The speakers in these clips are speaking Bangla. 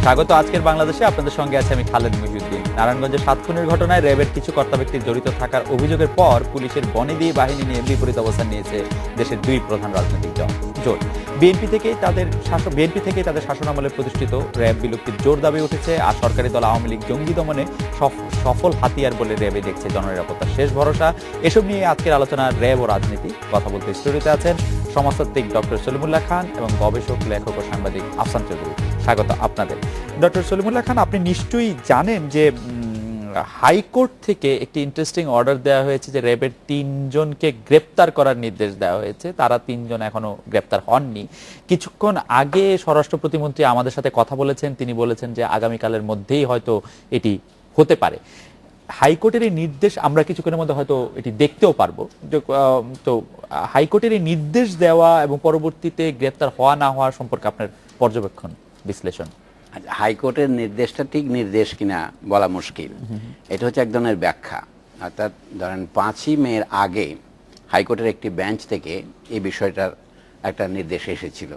স্বাগত আজকের বাংলাদেশে। আপনাদের সঙ্গে আছে আমি খালেদ মহিউদ্দিন। নারায়ণগঞ্জের 7 খুনের ঘটনায় র্যাবের কিছু কর্তা ব্যক্তির জড়িত থাকার অভিযোগের পর পুলিশের বনেদি বাহিনী নিয়ে বিপরীত অবস্থান নিয়েছে দেশের দুই প্রধান রাজনৈতিক জোট। বিএনপি থেকেই তাদের শাসনামলে প্রতিষ্ঠিত র্যাব বিলুপ্তির জোর দাবি উঠেছে। আর সরকারি দল আওয়ামী লীগ জঙ্গি দমনে সফল হাতিয়ার বলে র্যাবে দেখছে জননিরাপত্তার শেষ ভরসা। এসব নিয়ে আজকের আলোচনা র্যাব ও রাজনীতি। কথা বলতে স্টুডিওতে আছেন সমাজতাত্ত্বিক ডক্টর সলিমুল্লাহ খান এবং গবেষক, লেখক ও সাংবাদিক আফসান চৌধুরী। স্বাগত আপনাদের। ডক্টর সলিমুল্লাহ খান, আপনি নিশ্চয়ই জানেন যে হাইকোর্ট থেকে একটি ইন্টারেস্টিং অর্ডার দেওয়া হয়েছে যে র্যাবের 3 জনকে গ্রেপ্তার করার নির্দেশ দেওয়া হয়েছে। তারা 3 জন এখনো গ্রেপ্তার হননি। কিছুক্ষণ আগে স্বরাষ্ট্র প্রতিমন্ত্রী আমাদের সাথে কথা বলেছেন। তিনি বলেছেন যে আগামীকালের মধ্যেই হয়তো এটি হতে পারে। হাইকোর্টের এই নির্দেশ আমরা কিছুক্ষণের মধ্যে হয়তো এটি দেখতেও পারবো। তো হাইকোর্টের এই নির্দেশ দেওয়া এবং পরবর্তীতে গ্রেপ্তার হওয়া না হওয়া সম্পর্কে আপনার পর্যবেক্ষণ, বিশ্লেষণ। হাইকোর্টের নির্দেশটা ঠিক নির্দেশ কিনা বলা মুশকিল। এটা হচ্ছে এক ধরনের ব্যাখ্যা। অর্থাৎ ধরেন 5ই মের আগে হাইকোর্টের একটি বেঞ্চ থেকে এই বিষয়টার একটা নির্দেশ এসেছিল।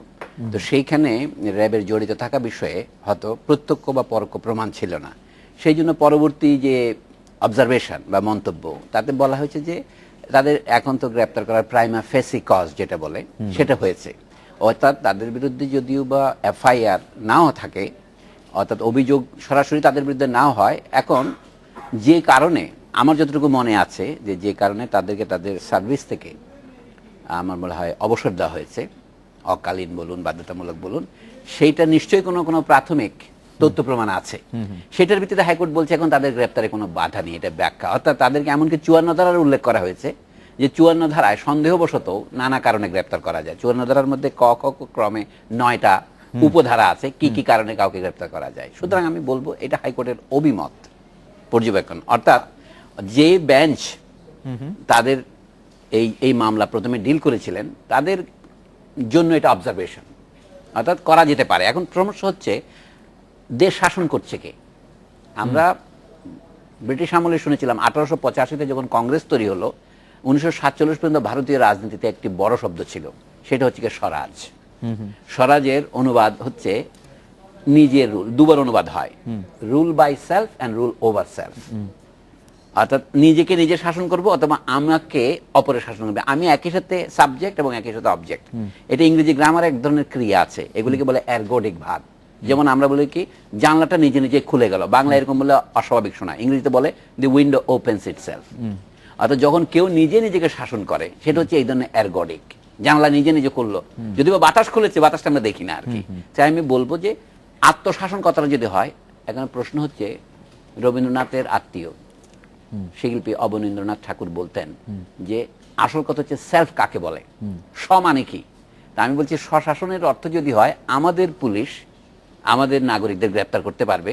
তো সেইখানে র্যাবের জড়িত থাকা বিষয়ে হয়তো প্রত্যক্ষ বা পরোক্ষ প্রমাণ ছিল না। সেই জন্য পরবর্তী যে অবজারভেশন বা মন্তব্য, তাতে বলা হয়েছে যে তাদের এখন তো গ্রেপ্তার করার প্রাইমা ফেসি কজ যেটা বলে সেটা হয়েছে। অর্থাৎ তাদের বিরুদ্ধে যদিও বা এফআইআর নাও থাকে, অর্থাৎ অভিযোগ সরাসরি তাদের বিরুদ্ধে নাও হয়, এখন যে কারণে আমার যতটুকু মনে আছে যে কারণে তাদেরকে তাদের সার্ভিস থেকে আমার মনে হয় অবসর দেওয়া হয়েছে, অকালীন বলুন বাধ্যতামূলক বলুন, সেইটা নিশ্চয়ই কোনো প্রাথমিক তথ্য প্রমাণ আছে। সেটার ভিত্তিতে হাইকোর্ট বলছে এখন তাদের গ্রেপ্তারে কোনো বাধা নেই। এটা ব্যাখ্যা। অর্থাৎ তাদেরকে এমনকি 54 ধারার উল্লেখ করা হয়েছে যে 54 ধারায় সন্দেহবশত নানা কারণে গ্রেপ্তার করা যায়। 54 ধারার মধ্যে ক ক্রমে 9টা উপধারা আছে কি কি কারণে কাউকে গ্রেপ্তার করা যায়। সুতরাং আমি বলবো এটা হাইকোর্টের অভিমত পর্যবেক্ষণ। অর্থাৎ যে বেঞ্চ তাদের এই মামলা প্রথমে ডিল করেছিলেন তাদের জন্য এটা অবজারভেশন, অর্থাৎ করা যেতে পারে। এখন সমস্যা হচ্ছে দেশ শাসন করছে কে। আমরা ব্রিটিশ আমলে শুনেছিলাম 1885-তে যখন কংগ্রেস তৈরি হলো, 1947 পর্যন্ত ভারতীয় রাজনীতিতে একটি বড় শব্দ ছিল, সেটা হচ্ছে স্বরাজ। স্বরাজের অনুবাদ হচ্ছে নিজের রুল। দুবার অনুবাদ হয়, rule by self and rule over self. অর্থাৎ নিজেকে নিজে শাসন করবো অথবা আমাকে অপরের শাসন করবে। আমি একই সাথে সাবজেক্ট এবং একই সাথে অবজেক্ট। এটা ইংরেজি গ্রামারে এক ধরনের ক্রিয়া আছে, এগুলিকে বলে এরগোডিক ভাগ। যেমন আমরা বলি কি জানলাটা নিজে নিজে খুলে গেল, বাংলা এরকম বলে অস্বাভাবিক শোনায়, ইংরেজিতে বলে দি উইন্ডো ওপেন্স ইটসেলফ। অর্থাৎ যখন কেউ নিজে নিজেকে শাসন করে সেটা হচ্ছে এই ধরনের এরগোডিক। জানলা নিজে নিজে খুললো, যদি বা বাতাস খুলেছে, বাতাসটা আমরা দেখি না আর কি। তাই আমি বলবো যে আত্মশাসন কথাটা যদি হয়, এখন প্রশ্ন হচ্ছে রবীন্দ্রনাথের আত্মীয় শিল্পী অবনীন্দ্রনাথ ঠাকুর বলতেন যে আসল কথা হচ্ছে সেলফ কাকে বলে, স্ব মানে কি। তা আমি বলছি স্বশাসনের অর্থ যদি হয় আমাদের পুলিশ আমাদের নাগরিকদের গ্রেপ্তার করতে পারবে,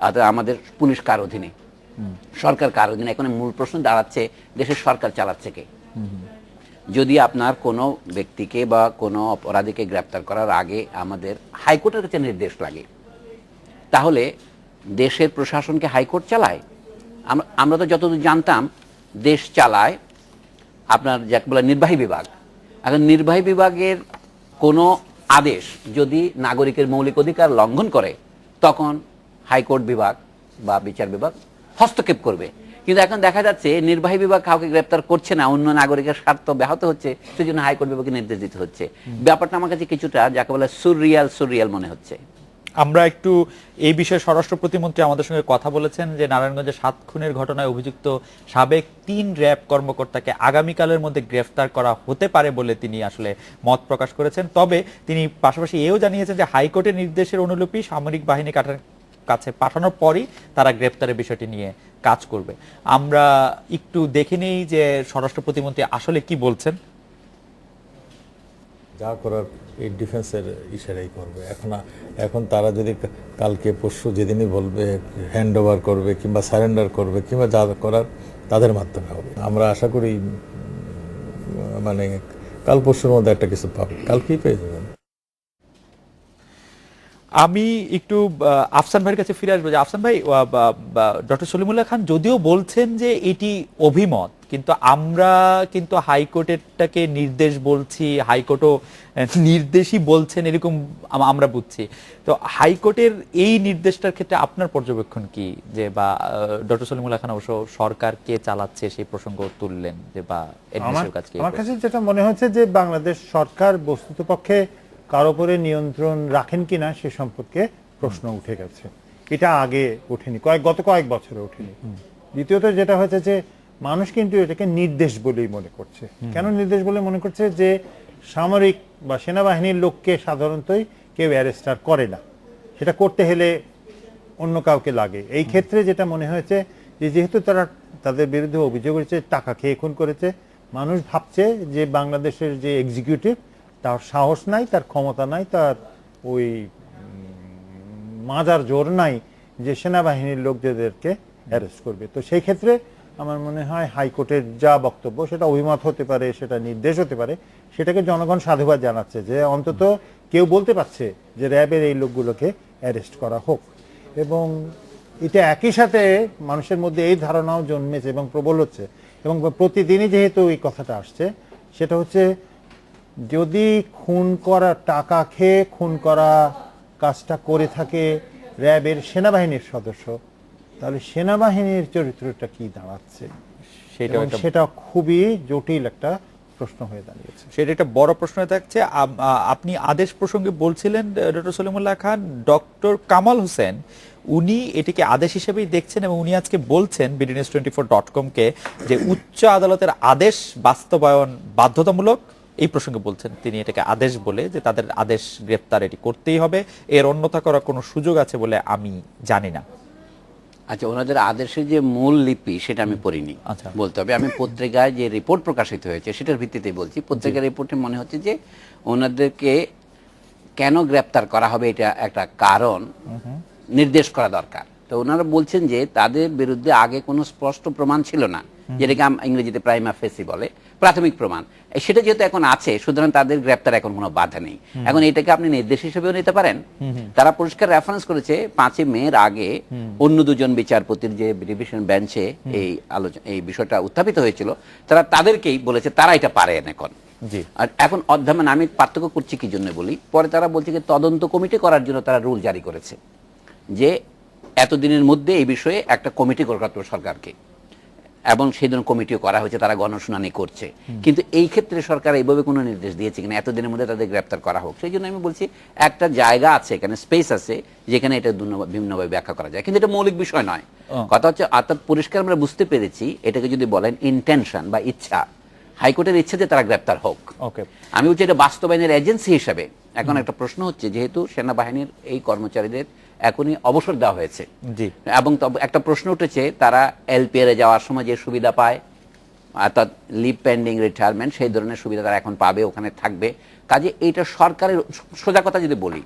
অর্থাৎ আমাদের পুলিশ কার অধীনে, সরকার কার অধীনে। এখন মূল প্রশ্ন দাঁড়াচ্ছে দেশের সরকার চালাচ্ছে কে। যদি আপনার কোনো ব্যক্তিকে বা কোনো অপরাধীকে গ্রেপ্তার করার আগে আমাদের হাইকোর্টের কাছে নির্দেশ লাগে, তাহলে দেশের প্রশাসনকে হাইকোর্ট চালায়? আমরা তো যতদূর জানতাম দেশ চালায় আপনার যাকে বলে নির্বাহী বিভাগ। এখন নির্বাহী বিভাগের কোনো আদেশ যদি নাগরিকের মৌলিক অধিকার লঙ্ঘন করে, তখন হাইকোর্ট বিভাগ বা বিচার বিভাগ হস্তক্ষেপ করবে। কিন্তু এখন দেখা যাচ্ছে নির্বাহী বিভাগ কাউকে গ্রেপ্তার করছে না, অন্য নাগরিকের স্বার্থ ব্যাহত হচ্ছে, সেজন্য হাইকোর্ট বিভাগকে নির্দেশ দিতে হচ্ছে। ব্যাপারটা আমার কাছে কিছুটা যাকে বলে সুরিয়াল মনে হচ্ছে। আমরা একটু এই বিষয়ে স্বরাষ্ট্র প্রতিমন্ত্রী আমাদের সঙ্গে কথা বলেছেন যে নারায়ণগঞ্জে 7 খুনের ঘটনায় অভিযুক্ত সাবেক 3 র্যাব কর্মকর্তাকে আগামীকালের মধ্যে গ্রেফতার করা হতে পারে বলে তিনি আসলে মত প্রকাশ করেছেন। তবে তিনি পাশাপাশি এও জানিয়েছেন যে হাইকোর্টের নির্দেশের অনুলিপি সামরিক বাহিনী কাছে পাঠানোর পরই তারা গ্রেফতারের বিষয়টি নিয়ে কাজ করবে। আমরা একটু দেখে নেই যে স্বরাষ্ট্র প্রতিমন্ত্রী আসলে কি বলছেন। যা করার এই ডিফেন্সের ইশারাই করবে। এখন তারা যদি কালকে পরশু যেদিনই বলবে হ্যান্ড ওভার করবে কিংবা সারেন্ডার করবে কিংবা যা করার তাদের মাধ্যমে হবে। আমরা আশা করি মানে কাল পরশুর মধ্যে একটা কিছু পাবে, কালকেই পেয়ে যাবেন। আমি একটু আফসান ভাইয়ের কাছে ফিরে আসবো। যে আফসান ভাই, ডক্টর সলিমুল্লাহ খান যদিও বলছেন যে এটি অভিমত, কিন্তু আমরা কিন্তু হাইকোর্টেরটাকে নির্দেশ বলছি, হাইকোর্টও নির্দেশই বলছেন এরকম আমরা বুঝছি। তো হাইকোর্টের এই নির্দেশটার ক্ষেত্রে আপনার পর্যবেক্ষণ কি? যে বা ডক্টর সলিমুল্লাহ খান অবশ্য সরকার কে চালাচ্ছে সেই প্রসঙ্গ তুললেন, যে বা এডমিনের কাছে আমার কাছে যেটা মনে হচ্ছে যে বাংলাদেশ সরকার বস্তুতপক্ষে কার উপরে নিয়ন্ত্রণ রাখেন কিনা সে সম্পর্কে প্রশ্ন উঠে গেছে। এটা আগে ওঠেনি, গত কয়েক বছরে ওঠেনি। দ্বিতীয়ত যেটা হয়েছে যে মানুষ কিন্তু এটাকে নির্দেশ বলেই মনে করছে। কেন নির্দেশ বলে মনে করছে? যে সামরিক বা সেনাবাহিনীর লোককে সাধারণতই কেউ অ্যারেস্টার করে না, সেটা করতে হলে অন্য কাউকে লাগে। এই ক্ষেত্রে যেটা মনে হয়েছে যে যেহেতু তারা তাদের বিরুদ্ধে অভিযোগ করেছে টাকা খেয়ে খুন করেছে, মানুষ ভাবছে যে বাংলাদেশের যে এক্সিকিউটিভ তার সাহস নাই, তার ক্ষমতা নাই, তার ওই মাজার জোর নাই যে সেনাবাহিনীর লোকদেরকে অ্যারেস্ট করবে। তো সেই ক্ষেত্রে আমার মনে হয় হাইকোর্টের যা বক্তব্য, সেটা অভিমত হতে পারে, সেটা নির্দেশ হতে পারে, সেটাকে জনগণ সাধুবাদ জানাচ্ছে যে অন্তত কেউ বলতে পারছে যে র্যাবের এই লোকগুলোকে অ্যারেস্ট করা হোক। এবং এটা একই সাথে মানুষের মধ্যে এই ধারণাও জন্মেছে এবং প্রবল হচ্ছে, এবং প্রতিদিনই যেহেতু এই কথাটা আসছে, সেটা হচ্ছে যদি খুন করা, টাকা খেয়ে খুন করা কাজটা করে থাকে র্যাবের সেনাবাহিনীর সদস্য, তাহলে সেনাবাহিনীর চরিত্রটা কি দাঁড়াচ্ছে? সেটা খুবই জটিল একটা প্রশ্ন হয়ে দাঁড়িয়েছে। সেটা একটা বড় প্রশ্ন হয়ে থাকছে। আপনি আদেশ প্রসঙ্গে বলছিলেন ডক্টর সলিমুল্লাহ খান, ডক্টর কামাল হোসেন উনি এটিকে আদেশ হিসেবেই দেখছেন, এবং উনি আজকে বলছেন bdnews24.com-কে যে উচ্চ আদালতের আদেশ বাস্তবায়ন বাধ্যতামূলক। এই প্রসঙ্গে বলছেন তিনি এটাকে আদেশ বলে, যে তাদের আদেশ গ্রেফতার এটি করতেই হবে, এর অন্যথা করার কোনো সুযোগ আছে বলে আমি জানি না। আচ্ছা, ওনাদের আদেশের যে মূল লিপি সেটা আমি পড়িনি, আচ্ছা। বলতে হবে। আমি পত্রিকায় যে রিপোর্ট প্রকাশিত হয়েছে সেটার ভিত্তিতে বলছি। পত্রিকার রিপোর্টে মনে হচ্ছে যে ওনাদেরকে কেন গ্রেপ্তার করা হবে এটা একটা কারণ নির্দেশ করা দরকার। তো ওনারা বলছেন যে তাদের বিরুদ্ধে আগে কোনো স্পষ্ট প্রমাণ ছিল না, যেটাকে ইংরেজিতে প্রাইমা ফেসি বলে, প্রাথমিক প্রমাণ। সেটা যেহেতু এখন আছে, সুতরাং তাদের গ্রেপ্তার এখন কোনো বাধা নেই। এখন এটাকে আপনি নির্দেশ হিসেবেও নিতে পারেন। তারা পরিষ্কার রেফারেন্স করেছে 5 মের আগে অন্য দুজন বিচারপতির যে ডিভিশন বেঞ্চে এই বিষয়টা উত্থাপিত হয়েছিল, তারা তাদেরকেই বলেছে তারা এটা পারেন এখন। আর এখন অধ্যয়ন আমি পার্থক্য করছি কি জন্য বলি, পরে তারা বলছে যে তদন্ত কমিটি করার জন্য তারা রুল জারি করেছে যে এতদিনের মধ্যে এই বিষয়ে একটা কমিটি করতে হবে সরকারকে, এবং সেই জন্য কমিটিও করা হয়েছে, তারা গণশুনানি করছে। কিন্তু এই ক্ষেত্রে সরকার এইভাবে কোনো নির্দেশ দিয়েছে কিনা এতদিনের মধ্যে তাদের গ্রেপ্তার করা হোক, সেই জন্য আমি বলছি একটা জায়গা আছে, এখানে স্পেস আছে যেখানে এটা বিভিন্নভাবে ব্যাখ্যা করা যায়, কিন্তু এটা মৌলিক বিষয় নয়। কথা হচ্ছে অর্থাৎ পরিষ্কার আমরা বুঝতে পেরেছি, এটাকে যদি বলেন ইন্টেনশন বা ইচ্ছা, হাইকোর্টের ইচ্ছা যে তারা গ্রেপ্তার হোক। আমি বলছি এটা বাস্তবায়নের এজেন্সি হিসাবে। এখন একটা প্রশ্ন হচ্ছে, যেহেতু সেনাবাহিনীর এই কর্মচারীদের এখনই অবসর দেওয়া হয়েছে, এবং একটা প্রশ্ন উঠেছে তারা এলপিআর যাওয়ার সময় যে সুবিধা পায়, অর্থাৎ লিভ পেন্ডিং রিটায়ারমেন্ট, সেই ধরনের সুবিধা তারা এখন পাবে, ওখানে থাকবে। কাজে এইটা সরকারের, সোজা কথা যদি বলি,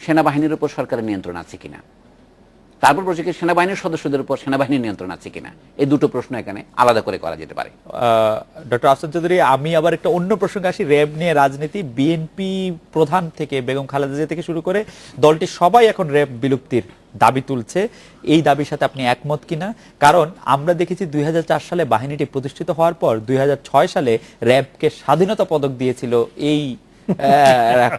সেনাবাহিনীর উপর সরকারের নিয়ন্ত্রণ আছে কিনা, তারপর বলছে কি সেনাবাহিনীর সদস্যদের উপর সেনাবাহিনীর নিয়ন্ত্রণ আছে কিনা, এই দুটো প্রশ্ন এখানে আলাদা করে করা যেতে পারে। ডক্টর আফসান চৌধুরী, আমি আবার একটা অন্য প্রসঙ্গে আসি, র্যাব নিয়ে রাজনীতি। বিএনপি প্রধান থেকে বেগম খালেদা জিয়া থেকে শুরু করে দলটি সবাই এখন র্যাব বিলুপ্তির দাবি তুলছে। এই দাবির সাথে আপনি একমত কিনা? কারণ আমরা দেখেছি 2004 সালে বাহিনীটি প্রতিষ্ঠিত হওয়ার পর 2006 সালে র্যাবকে স্বাধীনতা পদক দিয়েছিল এই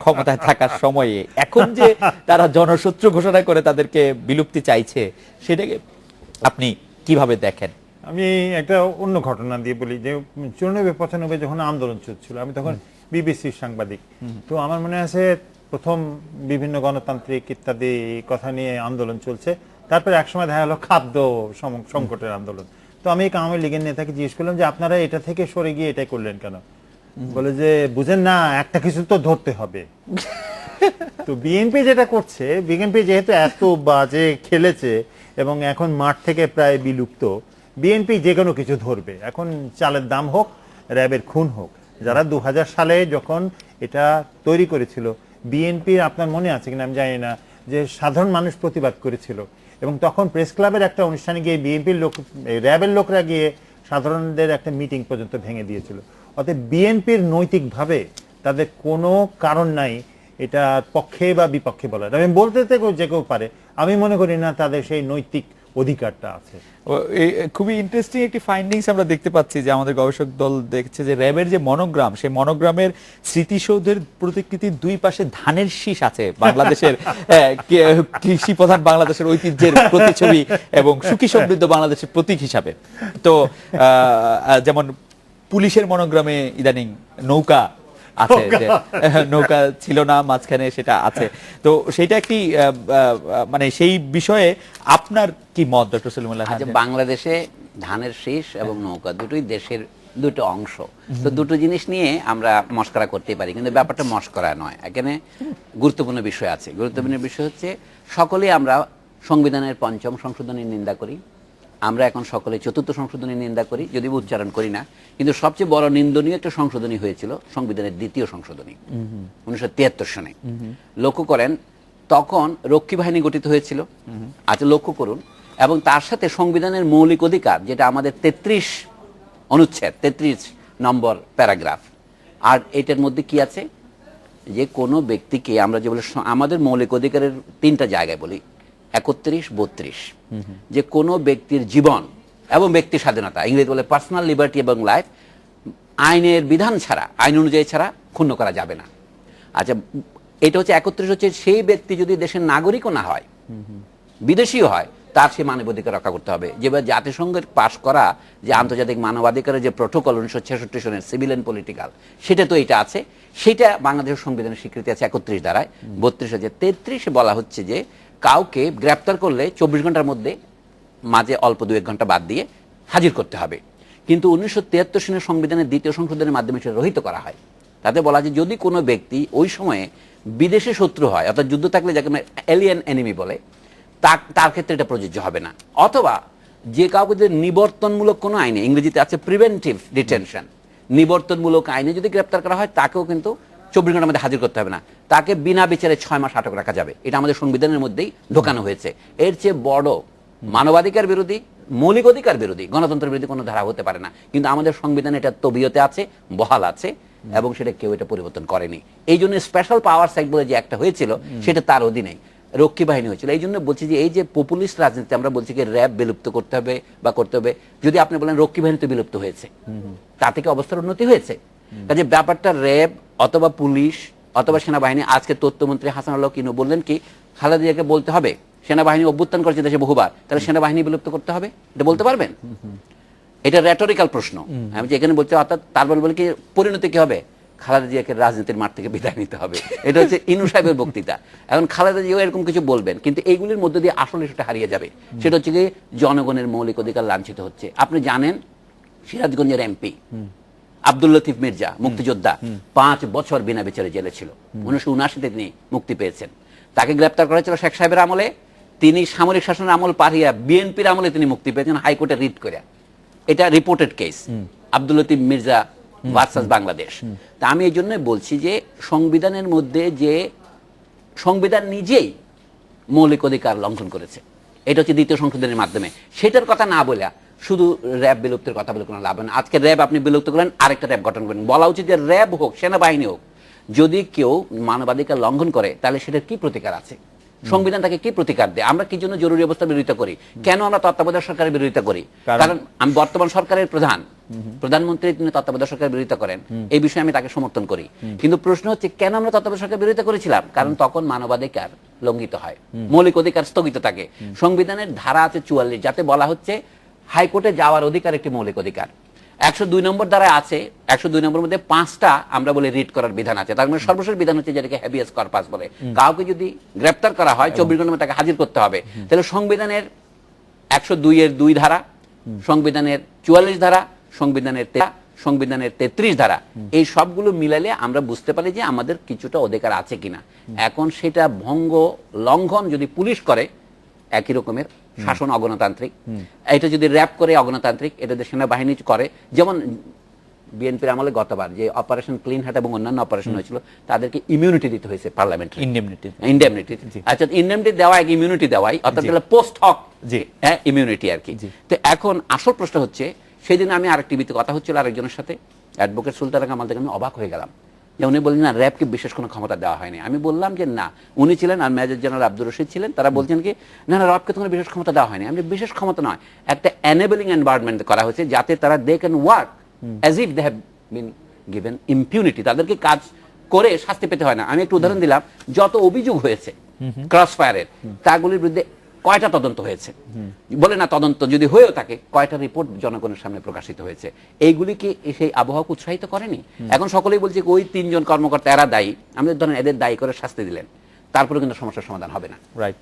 ক্ষমতায় থাকার সময়ে। এখন যে তারা জনশত্রু ঘোষণা করে তাদেরকে বিলুপ্তি চাইছে, সেটাকে আপনি কিভাবে দেখেন? আমি একটা অন্য ঘটনা দিয়ে বলি যে 94-95 যখন আন্দোলন চলছিল, আমি তখন বিবিসির সাংবাদিক। তো আমার মনে আছে প্রথম বিভিন্ন গণতান্ত্রিক ইত্যাদি কথা নিয়ে আন্দোলন চলছে, তারপরে একসময় দেখা গেল খাদ্য সংকটের আন্দোলন। তো আমি আওয়ামী লীগের নেতাকে জিজ্ঞেস করলাম যে আপনারা এটা থেকে সরে গিয়ে এটাই করলেন কেন? বলে যে বুঝেন না, একটা কিছু তো ধরতে হবে। তো বিএনপি যেটা করছে, বিএনপি যেহেতু এত বাজে খেলেছে এবং এখন মাঠ থেকে প্রায় বিলুপ্ত, বিএনপি যে কোনো কিছু ধরবে। এখন চালের দাম হোক, র্যাবের খুন হোক, যারা 2000 সালে যখন এটা তৈরি করেছিল, বিএনপির আপনার মনে আছে কিনা আমি জানি না, যে সাধারণ মানুষ প্রতিবাদ করেছিল, এবং তখন প্রেস ক্লাবের একটা অনুষ্ঠানে গিয়ে বিএনপির লোক, র্যাবের লোকরা গিয়ে সাধারণদের একটা মিটিং পর্যন্ত ভেঙে দিয়েছিল। অতএব বিএনপির নৈতিকভাবে তাদের কোনো কারণ নাই এটা পক্ষে বা বিপক্ষে বলা যায়। আমি বলতে যে কেউ পারে, আমি মনে করি না তাদের সেই নৈতিক অধিকারটা আছে। খুবই ইন্টারেস্টিং একটি ফাইন্ডিংস আমরা দেখতে পাচ্ছি যে আমাদের গবেষক দল দেখছে যে র্যাবের যে মনোগ্রাম, সেই মনোগ্রামের স্মৃতিসৌধের প্রতিকৃতির দুই পাশে ধানের শীষ আছে, বাংলাদেশের কৃষি প্রধান বাংলাদেশের ঐতিহ্যের প্রতিছবি এবং সুখী সমৃদ্ধ বাংলাদেশের প্রতীক হিসাবে। তো যেমন পুলিশের মনোগ্রামে ইদানিং নৌকা আছে, যে নৌকা ছিল না মাঝখানে, সেটা আছে। তো সেটা একটি মানে সেই বিষয়ে আপনার কি মত ডক্টর সলিমুল্লাহ খান? বাংলাদেশে ধানের শীষ এবং নৌকা দুটোই দেশের দুটো অংশ, তো দুটো জিনিস নিয়ে আমরা মস্করা করতে পারি, কিন্তু ব্যাপারটা মস্করা নয়। এখানে গুরুত্বপূর্ণ বিষয় আছে। গুরুত্বপূর্ণ বিষয় হচ্ছে সকলেই আমরা সংবিধানের ৫ম সংশোধনীর নিন্দা করি, আমরা এখন সকলে ৪র্থ সংশোধনীর নিন্দা করি, যদিও উচ্চারণ করি না। কিন্তু সবচেয়ে বড় নিন্দনীয় একটা সংশোধনী হয়েছিল সংবিধানের ২য় সংশোধনী ১৯৭৩ সনে। লক্ষ্য করেন তখন রক্ষী বাহিনী গঠিত হয়েছিল। আচ্ছা লক্ষ্য করুন, এবং তার সাথে সংবিধানের মৌলিক অধিকার, যেটা আমাদের ৩৩ অনুচ্ছেদ ৩৩ নম্বর প্যারাগ্রাফ, আর এটার মধ্যে কি আছে যে কোনো ব্যক্তিকে আমরা যে বলে আমাদের মৌলিক অধিকারের ৩টা জায়গায় বলি ৩১, ৩২, যে কোনো ব্যক্তির জীবন এবং ব্যক্তি স্বাধীনতা, ইংরেজি বলে পার্সোনাল লিবার্টি এবং লাইফ, আইনের বিধান ছাড়া, আইন অনুযায়ী ছাড়া ক্ষুণ্ণ করা যাবে না। আচ্ছা এটা হচ্ছে ৩১ হচ্ছে সেই ব্যক্তি যদি দেশের নাগরিকও না হয়, বিদেশিও হয়, তার সে মানবাধিকার রক্ষা করতে হবে। যেভাবে জাতিসংঘের পাশ করা যে আন্তর্জাতিক মানবাধিকারের যে প্রোটোকল ১৯৬৬ সনের সিভিল অ্যান্ড পলিটিক্যাল, সেটা তো এটা আছে, সেটা বাংলাদেশের সংবিধানের স্বীকৃতি আছে ৩১ ধারায়। ৩২ আছে ৩৩ বলা হচ্ছে যে কাউকে গ্রেপ্তার করলে ২৪ ঘন্টার মধ্যে, মাঝে অল্প ২-১ ঘন্টা বাদ দিয়ে হাজির করতে হবে। কিন্তু ১৯৭৩ সনের সংবিধানের ২য় সংশোধনের মাধ্যমে সেটা রহিত করা হয়। তাতে বলা যে যদি কোনো ব্যক্তি ওই সময়ে বিদেশি শত্রু হয়, অর্থাৎ যুদ্ধ থাকলে যাকে এলিয়েন এনিমি বলে, তার ক্ষেত্রে এটা প্রযোজ্য হবে না। অথবা যে কাউকে যদি নিবর্তনমূলক কোনো আইনে, ইংরেজিতে আছে প্রিভেন্টিভ ডিটেনশন, নিবর্তনমূলক আইনে যদি গ্রেপ্তার করা হয়, তাকেও কিন্তু ২৪ ঘন্টার মধ্যে হাজির করতে হবে না, তাকে বিনা বিচারে ৬ মাস আটক রাখা যাবে। এটা আমাদের সংবিধানের মধ্যেই ঢোকানো হয়েছে। এর চেয়ে বড় মানবাধিকার বিরোধী, মৌলিক অধিকার বিরোধী, গণতন্ত্র বিরোধী কোনো ধারা হতে পারে না। কিন্তু আমাদের সংবিধানে এটা তবিয়তে আছে, বহাল আছে, এবং সেটা কেউ এটা পরিবর্তন করেনি। এই জন্য স্পেশাল পাওয়ার অ্যাক্ট বলে যে একটা হয়েছিল, সেটা তার অধীনে রক্ষী বাহিনী হয়েছিল। এই জন্য বলছি যে এই যে পপুলিস্ট রাজনীতি, আমরা বলছি যে র্যাব বিলুপ্ত করতে হবে বা করতে হবে, যদি আপনি বলেন রক্ষী বাহিনী তো বিলুপ্ত হয়েছে, তা থেকে অবস্থার উন্নতি হয়েছে। কাজে ব্যাপারটা র্যাব অথবা পুলিশ অথবা সেনাবাহিনী, আজকে তথ্যমন্ত্রী হাসানুল্লাহ কিনু বললেন কি, খালেদা জিয়াকে বলতে হবে সেনাবাহিনী অভ্যুত্থান করেছে দেশে বহুবার, তাহলে সেনাবাহিনী বিলুপ্ত করতে হবে, এটা বলতে পারবেন? এটা রেটরিক্যাল প্রশ্ন। আমি যেখানে বলছি, অর্থাৎ তারপর বলে কি পরিণতি কি হবে, খালেদা জিয়াকে রাজনীতির মাঠ থেকে বিদায় নিতে হবে। এটা হচ্ছে ইনু সাহেবের বক্তৃতা। এখন খালেদা জিয়াও এরকম কিছু বলবেন, কিন্তু এইগুলির মধ্যে দিয়ে আসলে সেটা হারিয়ে যাবে। সেটা হচ্ছে কি জনগণের মৌলিক অধিকার লাঞ্ছিত হচ্ছে। আপনি জানেন সিরাজগঞ্জের এমপি আব্দুল লতিফ মির্জা, মুক্তিযোদ্ধা, ৫ বছর বিনা বিচারে জেলে ছিল। ১৯৭৯-তে তিনি মুক্তি পেয়েছেন। তাকে গ্রেপ্তার করা হয়েছিল শেখ সাহেবের আমলে, তিনি সামরিক শাসনের আমল পারিয়া বিএনপির আমলে তিনি মুক্তি পেয়েছেন হাইকোর্টে রিট করে। এটা reported case, Abdul Latif Mirza versus Bangladesh. তা আমি এই জন্য বলছি যে সংবিধানের মধ্যে যে সংবিধান নিজেই মৌলিক অধিকার লঙ্ঘন করেছে, এটা হচ্ছে ২য় সংশোধনের মাধ্যমে। সেটার কথা না বলে শুধু র্যাব বিলুপ্তের কথা বলে কোনো লাভ নেই। আজকে র্যাব আপনি বিলুপ্ত করেন, আরেকটা র্যাব গঠন করেন। বলা উচিত যে র্যাব হোক, সেনাবাহিনী হোক, যদি কেউ মানবাধিকার লঙ্ঘন করে তাহলে সেটার কি প্রতিকার আছে, সংবিধান তাকে কি প্রতিকার দেয়। আমরা কি জন্য জরুরি অবস্থার বিরোধিতা করি, কেন আমরা তত্ত্বাবধায়ক সরকারের বিরোধিতা করি? কারণ আমি বর্তমান সরকারের প্রধানমন্ত্রী তিনি তত্ত্বাবধায়ক সরকারের বিরোধিতা করেন, এই বিষয়ে আমি তাকে সমর্থন করি। কিন্তু প্রশ্ন হচ্ছে কেন আমরা তত্ত্বাবধায়ক সরকারের বিরোধিতা করেছিলাম? কারণ তখন মানবাধিকার লঙ্ঘিত হয়, মৌলিক অধিকার স্থগিত থাকে। সংবিধানের ধারা আছে ৪৪, যাতে বলা হচ্ছে হাইকোর্টে যাওয়ার অধিকার একটি মৌলিক অধিকার। ১০২ নম্বর দ্বারা আছে, ১০২ নম্বর মধ্যে ৫টা আমরা বলে রিট করার বিধান আছে। তার মানে সর্বশেষ বিধান হচ্ছে যেটাকে হ্যাবিয়াস কর্পাস বলে। কাউকে যদি গ্রেপ্তার করা হয় ২৪ ঘন্টার মধ্যে তাকে হাজির করতে হবে। তাহলে সংবিধানের ১০২-এর ২ ধারা, সংবিধানের ৪৪ ধারা, সংবিধানের ৩৩ ধারা, এই সবগুলো মিলালে আমরা বুঝতে পারি যে আমাদের কিছুটা অধিকার আছে কিনা। এখন সেটা ভঙ্গ লঙ্ঘন যদি পুলিশ করে, একই রকমের শাসন অগণতান্ত্রিক। এটা যদি র্যাব করে অগণতান্ত্রিক, এটা যদি সেনাবাহিনী করে, যেমন বিএনপির আমলে গতবার যে অপারেশন ক্লিন হার্ট এবং অন্যান্য অপারেশন হয়েছিল, তাদেরকে ইমিউনিটি দিতে হয়েছে পার্লামেন্টে, ইনডেমনিটি। আচ্ছা ইনডেমনিটি দেওয়া এক ইমিউনিটি দেওয়াই, অর্থাৎ পোস্ট হক ইমিউনিটি আর কি। তো এখন আসল প্রশ্ন হচ্ছে, সেদিন আমি আরেক টিভিতে কথা হচ্ছিল আরেকজনের সাথে, অ্যাডভোকেট সুলতানা কামাল থেকে, আমি অবাক হয়ে গেলাম। যে উনি বললেন না র্যাবকে বিশেষ কোনো ক্ষমতা দেওয়া হয়নি। আমি বললাম যে না, উনি ছিলেন আর মেজর জেনারেল আব্দুর রশিদ ছিলেন, তারা বলছেন কি না না র্যাবকে তো কোনো বিশেষ ক্ষমতা দেওয়া হয়নি। আমি বিশেষ ক্ষমতা নয়, একটা এনেবলিং এনভায়রনমেন্ট করা হয়েছে যাতে তারা they can work as if they have been given impunity, তাদেরকে কাজ করে শাস্তি পেতে হয় না। আমি একটু উদাহরণ দিলাম, যত অভিযোগ হয়েছে ক্রস ফায়ারের, তাগুলির বিরুদ্ধে কয়টা তদন্ত হয়েছে, বলে না তদন্ত যদি হয়েও থাকে কয়টা রিপোর্ট জনগণের সামনে প্রকাশিত হয়েছে, এইগুলি কি সেই আবহাওয়াকে উৎসাহিত করেনি? এখন সকলেই বলছে ওই 3 জন কর্মকর্তা এরা দায়ী, আমাদের ধরেন এদের দায়ী করে শাস্তি দিলেন, তারপরে কিন্তু সমস্যার সমাধান হবে না। রাইট,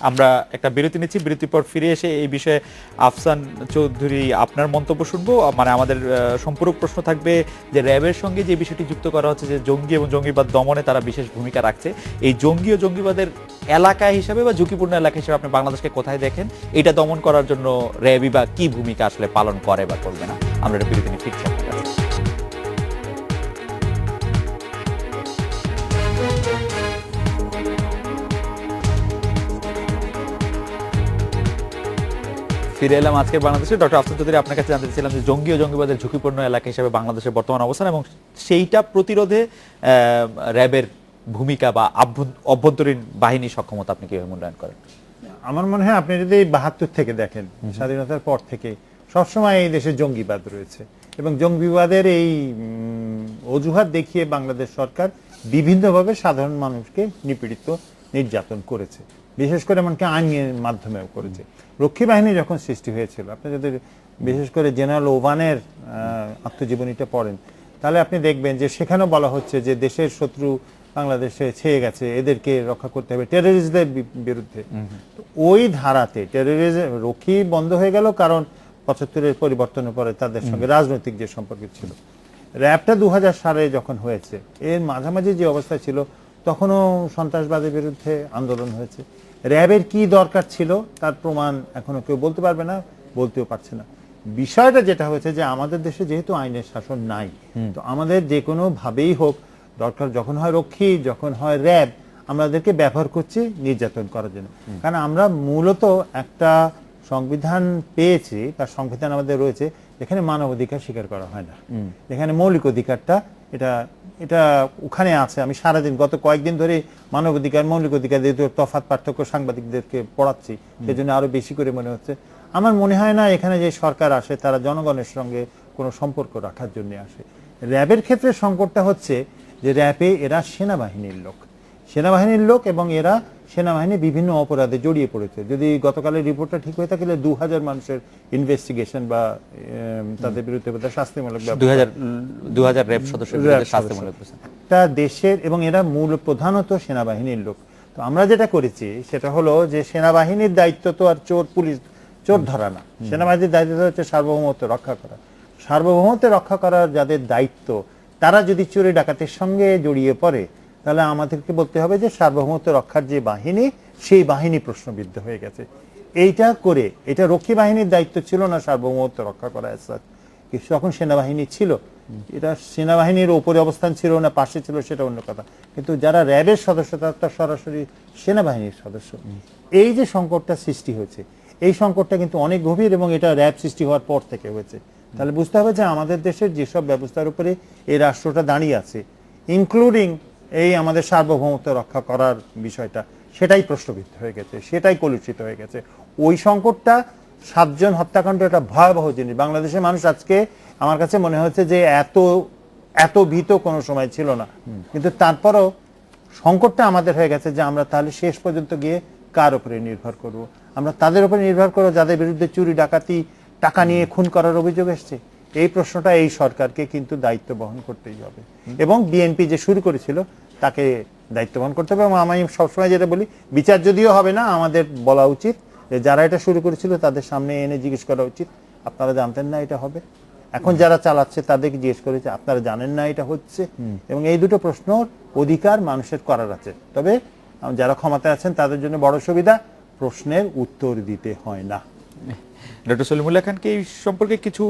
আমরা একটা বিরতি নিচ্ছি, বিরতির পর ফিরে এসে এই বিষয়ে আফসান চৌধুরী আপনার মন্তব্য শুনবো। মানে আমাদের সম্পূরক প্রশ্ন থাকবে যে র্যাবের সঙ্গে যে বিষয়টি যুক্ত করা হচ্ছে যে জঙ্গি এবং জঙ্গিবাদ দমনে তারা বিশেষ ভূমিকা রাখছে, এই জঙ্গি ও জঙ্গিবাদের এলাকা হিসাবে বা ঝুঁকিপূর্ণ এলাকা হিসেবে আপনি বাংলাদেশকে কোথায় দেখেন? এটা দমন করার জন্য র্যাবই বা কি ভূমিকা আসলে পালন করে বা করবে না? আমরা এটা বিরতি নিয়ে ফিরছি আপনার কাছে। ফিরে এলাম আজকে বাংলাদেশে। ডক্টর আফসান চৌধুরী, আপনার কাছে জানতে চাইছিলাম যে জঙ্গি ও জঙ্গিবাদের ঝুঁকিপূর্ণ এলাকা হিসেবে বাংলাদেশের বর্তমান অবস্থান এবং সেইটা প্রতিরোধে র্যাবের ভূমিকা বা অভ্যন্তরীণ বাহিনী সক্ষমতা আপনি কিভাবে মূল্যায়ন করেন? আমার মনে হয় আপনি যদি 72 থেকে দেখেন, স্বাধীনতার পর থেকে সবসময় এই দেশে জঙ্গিবাদ রয়েছে এবং জঙ্গিবাদের এই অজুহাত দেখিয়ে বাংলাদেশ সরকার বিভিন্নভাবে সাধারণ মানুষকে নিপীড়িত নির্যাতন করেছে, বিশেষ করে এমনকি আইনের মাধ্যমেও করেছে। রক্ষী বাহিনী যখন সৃষ্টি হয়েছিল, আপনি যদি বিশেষ করে জেনারেল ওভানের আত্মজীবনীটা পড়েন তাহলে আপনি দেখবেন যে সেখানেও বলা হচ্ছে যে দেশের শত্রু বাংলাদেশে ছেয়ে গেছে, এদেরকে রক্ষা করতে হবে টেররিস্টদের বিরুদ্ধে। ওই ধারাতে টেররিজম রক্ষী বন্ধ হয়ে গেল কারণ 75-এর পরিবর্তনের পরে তাদের সঙ্গে রাজনৈতিক যে সম্পর্ক ছিল। র্যাবটা 2000 সালে যখন হয়েছে, এর মাঝামাঝি যে অবস্থা ছিল তখনও সন্ত্রাসবাদের বিরুদ্ধে আন্দোলন হয়েছে। র্যাবের কি দরকার ছিল তার প্রমাণ এখনো কেউ বলতে পারবে না, বলতেও পারছে না। বিষয়টা যেটা হয়েছে যে আমাদের দেশে যেহেতু আইনের শাসন নাই, তো আমাদের যে কোনো ভাবেই হোক দরকার যখন হয় রক্ষী, যখন হয় র্যাব, আমাদেরকে ব্যবহার করছি নির্যাতন করার জন্য। কারণ আমরা মূলত একটা সংবিধান পেয়েছি বা সংবিধান আমাদের রয়েছে যেখানে মানবাধিকার স্বীকার করা হয় না, যেখানে মৌলিক অধিকারটা এটা এটা ওখানে আছে। আমি সারাদিন গত কয়েকদিন ধরে মানবাধিকার মৌলিক অধিকার তফাৎ পার্থক্য সাংবাদিকদেরকে পড়াচ্ছি, সেজন্য আরো বেশি করে মনে হচ্ছে। আমার মনে হয় না এখানে যে সরকার আসে তারা জনগণের সঙ্গে কোনো সম্পর্ক রাখার জন্য আসে। র্যাবের ক্ষেত্রে সংকটটা হচ্ছে যে র্যাবে এরা সেনাবাহিনীর লোক এবং এরা সেনাবাহিনী বিভিন্ন অপরাধে জড়িয়ে পড়েছে। যদি গতকালের রিপোর্টটা ঠিক হয়ে থাকলে 2000 মানুষের ইনভেস্টিগেশন বা তাদের বিরুদ্ধে শাস্তিমূলক 2000 র্যাব সদস্যের বিরুদ্ধে শাস্তিমূলক তা দেশের, এবং এরা মূল প্রধানত সেনাবাহিনীর লোক। তো আমরা যেটা করেছি সেটা হলো যে সেনাবাহিনীর দায়িত্ব তো আর চোর ধরা না, সেনাবাহিনীর দায়িত্ব হচ্ছে সার্বভৌমত্ব রক্ষা করা। সার্বভৌমত্ব রক্ষা করার যাদের দায়িত্ব তারা যদি চুরি ডাকাতের সঙ্গে জড়িয়ে পড়ে তাহলে আমাদেরকে বলতে হবে যে সার্বভৌমত্ব রক্ষার যে বাহিনী সেই বাহিনী প্রশ্নবিদ্ধ হয়ে গেছে। এইটা করে এটা রক্ষী বাহিনীর দায়িত্ব ছিল না সার্বভৌমত্ব রক্ষা করা, তখন সেনাবাহিনী ছিল। এটা সেনাবাহিনীর উপরে অবস্থান ছিল না পাশে ছিল সেটা অন্য কথা, কিন্তু যারা র্যাবের সদস্য তারা সরাসরি সেনাবাহিনীর সদস্য। এই যে সংকটটা সৃষ্টি হয়েছে, এই সংকটটা কিন্তু অনেক গভীর এবং এটা র্যাব সৃষ্টি হওয়ার পর থেকে হয়েছে। তাহলে বুঝতে হবে যে আমাদের দেশের যেসব ব্যবস্থার উপরে এই রাষ্ট্রটা দাঁড়িয়ে আছে, ইনক্লুডিং এই আমাদের সার্বভৌমত্ব রক্ষা করার বিষয়টা, সেটাই প্রশ্নবিদ্ধ হয়ে গেছে, সেটাই কলুষিত হয়ে গেছে। ওই সংকটটা 7 জন হত্যাকাণ্ড একটা ভয়াবহ জিনিস। বাংলাদেশের মানুষ আজকে আমার কাছে মনে হচ্ছে যে এত ভীত কোনো সময় ছিল না, কিন্তু তারপরও সংকটটা আমাদের হয়ে গেছে যে আমরা তাহলে শেষ পর্যন্ত গিয়ে কার উপরে নির্ভর করব? আমরা তাদের উপরে নির্ভর করব যাদের বিরুদ্ধে চুরি ডাকাতি টাকা নিয়ে খুন করার অভিযোগ এসছে। এই প্রশ্নটা এই সরকারকে কিন্তু দায়িত্ব বহন করতেই হবে এবং বিএনপি যে শুরু করেছিল তাকে দায়িত্ব বহন করতে হবে। এবং আমি সবসময় যেটা বলি, বিচার যদিও হবে না, আমাদের বলা উচিত যে যারা এটা শুরু করেছিল তাদের সামনে এনে জিজ্ঞেস করা উচিত, আপনারা জানতেন না এটা হবে? এখন যারা চালাচ্ছে তাদেরকে জিজ্ঞেস করেছে, আপনারা জানেন না এটা হচ্ছে? এবং এই দুটো প্রশ্ন অধিকার মানুষের করার আছে। তবে যারা ক্ষমতায় আছেন তাদের জন্য বড় সুবিধা, প্রশ্নের উত্তর দিতে হয় না। ডক্টর সলিমুল্লাহ খানকে এই সম্পর্কে কিছু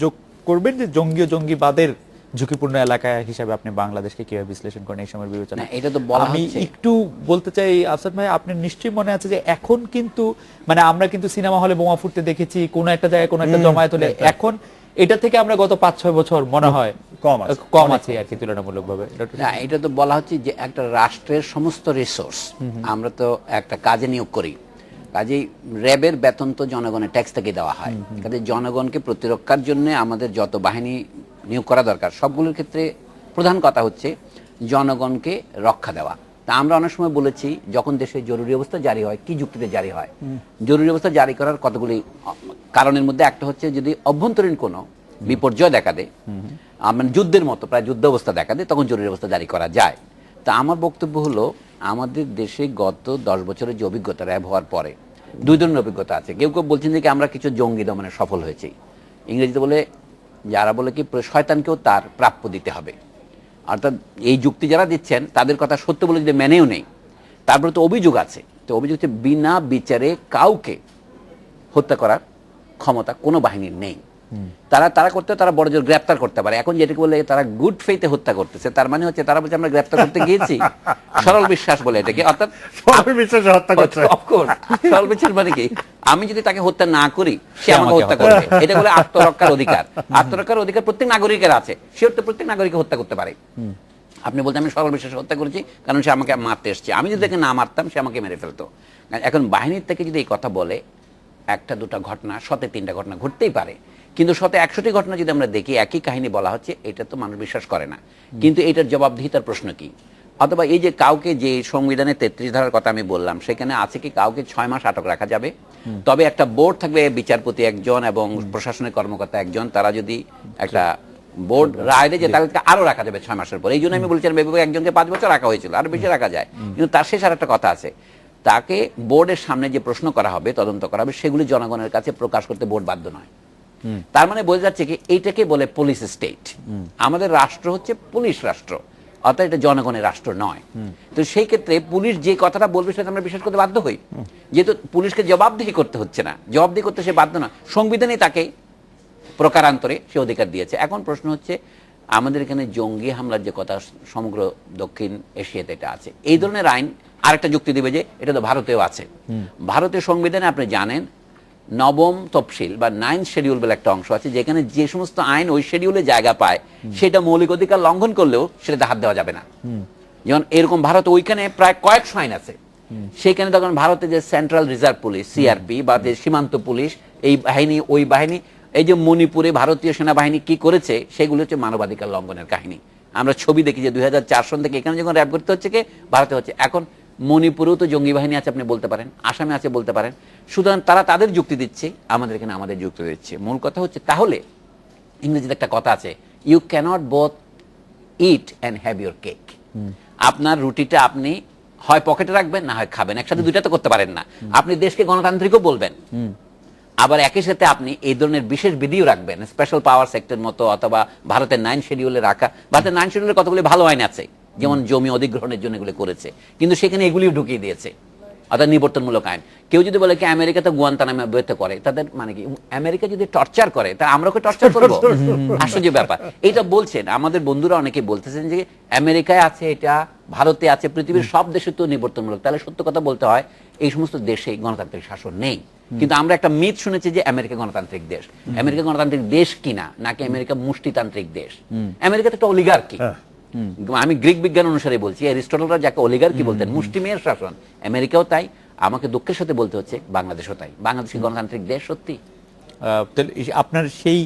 যোগ করবেন যে জঙ্গি ও জঙ্গিবাদের ঝুঁকিপূর্ণ এলাকা হিসাবে আপনি বাংলাদেশকে কিভাবে বিশ্লেষণ করেন এই সময়ের বিবেচনা? এটা তো বলা আমি হচ্ছে। একটু বলতে চাই আফসার ভাই, আপনার নিশ্চয়ই মনে আছে যে এখন কিন্তু মানে আমরা কিন্তু সিনেমা হলে বোমা ফুটতে দেখেছি, কোন একটা জায়গায় কোন একটা জমায়েত হলে, এখন এটা থেকে আমরা গত 5-6 বছর মনে হয় কম আছে। আর কি তুলনামূলকভাবে। না, এটা তো বলা হচ্ছে যে একটা রাষ্ট্রের সমস্ত রিসোর্স আমরা তো একটা কাজে নিয়োগ করি, কাজেই র্যাবের বেতন তো জনগণের ট্যাক্স থেকে দেওয়া হয়। কাজে জনগণকে প্রতিরক্ষার জন্য আমাদের যত বাহিনী নিয়োগ করা দরকার সবগুলোর ক্ষেত্রে প্রধান কথা হচ্ছে জনগণকে রক্ষা দেওয়া। তা আমরা অনেক সময় বলেছি যখন দেশে জরুরি অবস্থা জারি হয়, কি যুক্তিতে জারি হয়? জরুরি অবস্থা জারি করার কতগুলি কারণের মধ্যে একটা হচ্ছে যদি অভ্যন্তরীণ কোনো বিপর্যয় দেখা দেয়, মানে যুদ্ধের মতো প্রায় যুদ্ধ অবস্থা দেখা দেয়, তখন জরুরি অবস্থা জারি করা যায়। তা আমার বক্তব্য হলো আমাদের দেশে গত 10 বছরের যে অভিজ্ঞতা র্যাব হওয়ার পরে দুই ধরনের অভিজ্ঞতা আছে। কেউ কেউ বলছেন যে কি আমরা কিছু জঙ্গি দমনে সফল হয়েছি, ইংরেজিতে বলে যারা বলে কি শয়তানকেও তার প্রাপ্য দিতে হবে। অর্থাৎ এই যুক্তি যারা দিচ্ছেন তাদের কথা সত্য বলে যদি মেনেও নেই, তারপরে তো অভিযোগ আছে। তো অভিযোগ হচ্ছে বিনা বিচারে কাউকে হত্যা করার ক্ষমতা কোনো বাহিনীর নেই। তারা করতে তারা বড় জোর গ্রেপ্তার করতে পারে। এখন যেটাকে বলে তারা গুড ফেইথে হত্যা করতেছে, তার মানে হচ্ছে তারা বলছে আমরা গ্রেপ্তার করতে গিয়েছি, সরল বিশ্বাস বলে এটাকে। অর্থাৎ বিশ্বাসে হত্যা করছে। সরল বিশ্বাস মানে কি, আমি যদি তাকে হত্যা না করি সে আমাকে হত্যা করবে। এটা বলে আত্মরক্ষার অধিকার। আত্মরক্ষার অধিকার প্রত্যেক নাগরিকের আছে, সে তো প্রত্যেক নাগরিককে হত্যা করতে পারে। আপনি বলতে আমি সরল বিশ্বাসে হত্যা করেছি কারণ সে আমাকে মারতে এসছে, আমি যদি তাকে না মারতাম সে আমাকে মেরে ফেলতো। এখন বাহিনীর থেকে যদি এই কথা বলে, একটা দুটা ঘটনা, 100-3টা ঘটনা ঘটতেই পারে, কিন্তু 100-100টি ঘটনা যদি আমরা দেখি একই কাহিনী বলা হচ্ছে, এটা তো মানুষ বিশ্বাস করে না। কিন্তু এটার জবাবদিহিতার প্রশ্ন কি? অথবা এই যে কাউকে, যে সংবিধানের 33 ধারার কথা আমি বললাম, সেখানে আছে কি কাউকে 6 মাস আটক রাখা যাবে, তবে একটা বোর্ড থাকবে, বিচারপতি একজন এবং প্রশাসনিক কর্মকর্তা একজন, তারা যদি একটা বোর্ড রায় দেয় যে তাদেরকে আরো রাখা যাবে 6 মাসের পর। এই জন্য আমি বলছিলাম একজনকে 5 বছর রাখা হয়েছিল, আরো বেশি রাখা যায়। কিন্তু তার শেষ আর একটা কথা আছে, তাকে বোর্ডের সামনে যে প্রশ্ন করা হবে, তদন্ত করা হবে, সেগুলি জনগণের কাছে প্রকাশ করতে বোর্ড বাধ্য নয়। তার মানে বোঝা যাচ্ছে কি এইটাকে বলে পুলিশ স্টেট। আমাদের রাষ্ট্র হচ্ছে পুলিশ রাষ্ট্র, অর্থাৎ এটা জনগণের রাষ্ট্র নয়। তো সেই ক্ষেত্রে পুলিশ যে কথাটা বলবে সেটা আমরা বিশ্বাস করতে বাধ্য হই, যেহেতু পুলিশকে জবাবদিহি করতে হচ্ছে না, জবাবদিহি করতে সে বাধ্য না, সংবিধানে তাকে প্রকারান্তরে সে অধিকার দিয়েছে। এখন প্রশ্ন হচ্ছে আমাদের এখানে জঙ্গি হামলার যে কথা সমগ্র দক্ষিণ এশিয়াতে এটা আছে, এই ধরনের আইন আরেকটা যুক্তি দিবে যে এটা তো ভারতেও আছে। ভারতের সংবিধানে আপনি জানেন 9ম তফসিল বা 9th শিডিউল বলে একটা অংশ আছে, যেখানে যে সমস্ত আইন ওই শিডিউলে জায়গা পায় সেটা মৌলিক অধিকার লঙ্ঘন করলেও সেটাতে হাত দেওয়া যাবে না। যেমন এরকম ভারত ওইখানে প্রায় কয়েকশো আইন আছে, সেখানে তখন ভারতে যে সেন্ট্রাল রিজার্ভ পুলিশ সিআরপি বা যে সীমান্ত পুলিশ, এই বাহিনী ওই বাহিনী, এই যে মণিপুরে ভারতীয় সেনাবাহিনী কি করেছে সেগুলো হচ্ছে মানবাধিকার লঙ্ঘনের কাহিনী। আমরা ছবি দেখি যে 2004 সন থেকে এখানে যখন র্যাব করতে হচ্ছে কে ভারতে হচ্ছে। এখন মণিপুরেও তো জঙ্গি বাহিনী আছে আপনি বলতে পারেন, আসামে আছে বলতে পারেন। সুতরাং তারা তাদের যুক্তি দিচ্ছে, আমাদের এখানে আমাদের যুক্তি দিচ্ছে। মূল কথা হচ্ছে তাহলে ইংরেজিতে একটা কথা আছে, you can't both eat and have your cake. আপনার রুটিটা আপনি হয় পকেটে রাখবেন না হয় খাবেন, একসাথে দুইটা তো করতে পারেন না। আপনি দেশকে গণতান্ত্রিকও বলবেন, আবার একই সাথে আপনি এই ধরনের বিশেষ বিধিও রাখবেন, স্পেশাল পাওয়ার সেক্টর মতো, অথবা ভারতের 9 শিডিউলে রাখা। ভারতের 9 শিডিউলে কতগুলি ভালো আইন আছে, যেমন জমি অধিগ্রহণের জন্য এগুলো করেছে, কিন্তু সেখানে এগুলিও ঢুকিয়ে দিয়েছে, অর্থাৎ নিবর্তনমূলক আইন। কেউ যদি বলে কি আমেরিকা তো গুয়ান্তানামে বেতে করে, তাদের মানে কি আমেরিকা যদি টর্চার করে তা আমরা কি টর্চার করবো? আশ্চর্য ব্যাপার। এইটা বলছেন আমাদের বন্ধুরা অনেকে বলতেছেন যে আমেরিকায় আছে এটা, ভারতে আছে, পৃথিবীর সব দেশে তো নিবর্তনমূলক। তাহলে সত্য কথা বলতে হয় এই সমস্ত দেশে গণতান্ত্রিক শাসন নেই। কিন্তু আমরা একটা মিথ শুনেছি যে আমেরিকা গণতান্ত্রিক দেশ। আমেরিকা গণতান্ত্রিক দেশ কিনা, নাকি আমেরিকা মুষ্টিতান্ত্রিক দেশ? আমেরিকাতে একটা অলিগার্কি। আমি গ্রিক বিজ্ঞান অনুসারে বলছি, অ্যারিস্টটলরা যাকে অলিগার্কি বলতেন, মুষ্টিমেয় শাসন, আমেরিকাও তাই। আমাকে দুঃখের সাথে বলতে হচ্ছে বাংলাদেশও তাই। বাংলাদেশ গণতান্ত্রিক দেশ সত্যি? আপনার সেই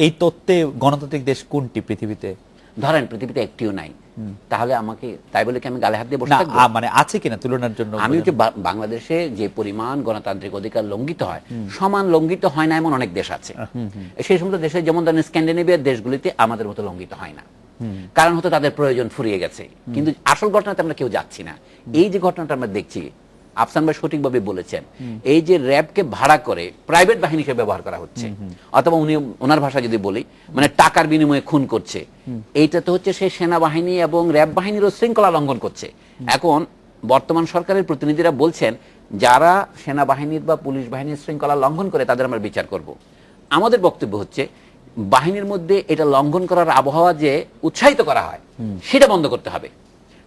এই তত্ত্বে গণতান্ত্রিক দেশ কোনটি পৃথিবীতে? ধরেন পৃথিবীতে একটিও নাই, তাহলে আমাকে তাই বলে কি আমি গালে হাত দিয়ে বসে থাকবো? মানে আছে কিনা তুলনার জন্য আমি হচ্ছে বাংলাদেশে যে পরিমাণ গণতান্ত্রিক অধিকার লঙ্ঘিত হয়, সমান লঙ্ঘিত হয় না এমন অনেক দেশ আছে। সেই সমস্ত দেশে যেমন ধরেন স্ক্যান্ডিনেভিয়ার দেশগুলিতে আমাদের মতো লঙ্ঘিত হয় না, কারণ হয়তো তাদের প্রয়োজন ফুরিয়ে গেছে। কিন্তু আসল ঘটনাতে আমরা কেউ যাচ্ছি না। এই যে ঘটনাটা আমরা দেখছি, আফসান ভাই সঠিকভাবে বলেছেন, এই যে র্যাবকে ভাড়া করে প্রাইভেট বাহিনী হিসেবে ব্যবহার করা হচ্ছে, অথবা উনি ওনার ভাষা যদি বলি মানে টাকার বিনিময়ে খুন করছে, এইটা তো হচ্ছে সেই সেনাবাহিনী এবং র্যাব বাহিনীরও শৃঙ্খলা লঙ্ঘন করছে। এখন বর্তমান সরকারের প্রতিনিধিরা বলছেন যারা সেনাবাহিনীর বা পুলিশ বাহিনীর শৃঙ্খলা লঙ্ঘন করে তাদের আমরা বিচার করব। আমাদের বক্তব্য হচ্ছে বাহিনীর মধ্যে এটা লঙ্ঘন করার আবহাওয়া যে উৎসাহিত করা হয় সেটা বন্ধ করতে হবে।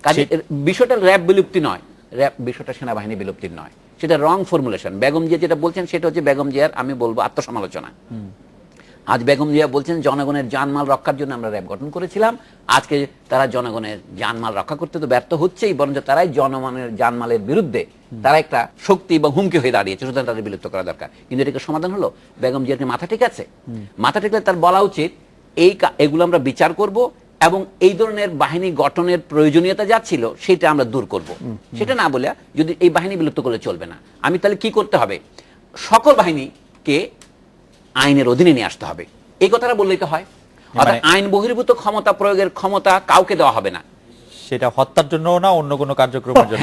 কাজে বিষয়টা র্যাব বিলুপ্তি নয়, র্যাব বিষয়টা সেনাবাহিনী বিলুপ্তির নয়, সেটা রং ফর্মুলেশন। বেগম জিয়া যেটা বলছেন সেটা হচ্ছে বেগম জিয়ার আমি বলবো আত্মসমালোচনা। আজ বেগম জিয়া বলছেন জনগণের জানমাল রক্ষার জন্য আমরা র্যাব গঠন করেছিলাম, আজকে তারা জনগণের জানমাল রক্ষা করতে তো ব্যর্থ হচ্ছেই, বরঞ্চ তারাই জনগণের জানমালের বিরুদ্ধে তারা একটা শক্তি বা হুমকি হয়ে দাঁড়িয়েছে, সুতরাং তাদের বিলুপ্ত করা দরকার। কিন্তু এটা সমাধান হলো? বেগম জিয়ার কি মাথা ঠিক আছে? মাথা ঠিক তার বলা উচিত এগুলো আমরা বিচার করব এবং এই ধরনের বাহিনী গঠনের প্রয়োজনীয়তা যা ছিল সেটা আমরা দূর করব। সেটা না বলে যদি এই বাহিনী বিলুপ্ত করলে চলবে না। আমি তাহলে কি করতে হবে? সকল বাহিনীকে আইনের অধীনে নিয়ে আসতে হবে, এই কথাটা বললেই তো হয়। অর্থাৎ আইন বহির্ভূত ক্ষমতা প্রয়োগের ক্ষমতা কাউকে দেওয়া হবে না, সেটা হত্যার জন্য না অন্য কোনো কার্যক্রমের জন্য।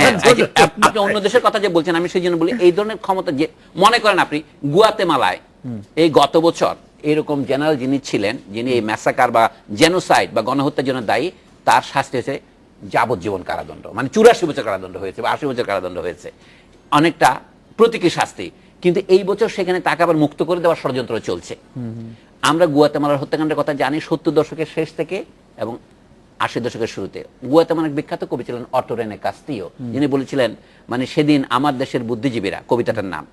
আপনি অন্য দেশের কথা যে বলছেন, আমি সেই জন্য বলি এই ধরনের ক্ষমতা যে মনে করেন আপনি গুয়াতেমালায় এই গত বছর এরকম জেনারেল যিনি ছিলেন, যিনি এই ম্যাসাকার বা জেনোসাইড বা গণহত্যার জন্য দায়ী, তার শাস্তি হয়েছে যাবজ্জীবন কারাদণ্ড, মানে 84 বছর কারাদণ্ড হয়েছে বা 80 বছর কারাদণ্ড হয়েছে, অনেকটা প্রতীকী শাস্তি। কিন্তু এই বছর সেখানে তাকে আবার মুক্ত করে দেওয়ার ষড়যন্ত্র চলছে। আমরা গুয়াতেমালার হত্যাকাণ্ডের কথা জানি 70 দশকের শেষ থেকে এবং 80 দশকের শুরুতে। গুয়াতেমালার বিখ্যাত কবি ছিলেন অটো রেনে কাস্তিও, যিনি বলেছিলেন মানে সেদিন আমার দেশের বুদ্ধিজীবীরা, কবিতাটার নাম,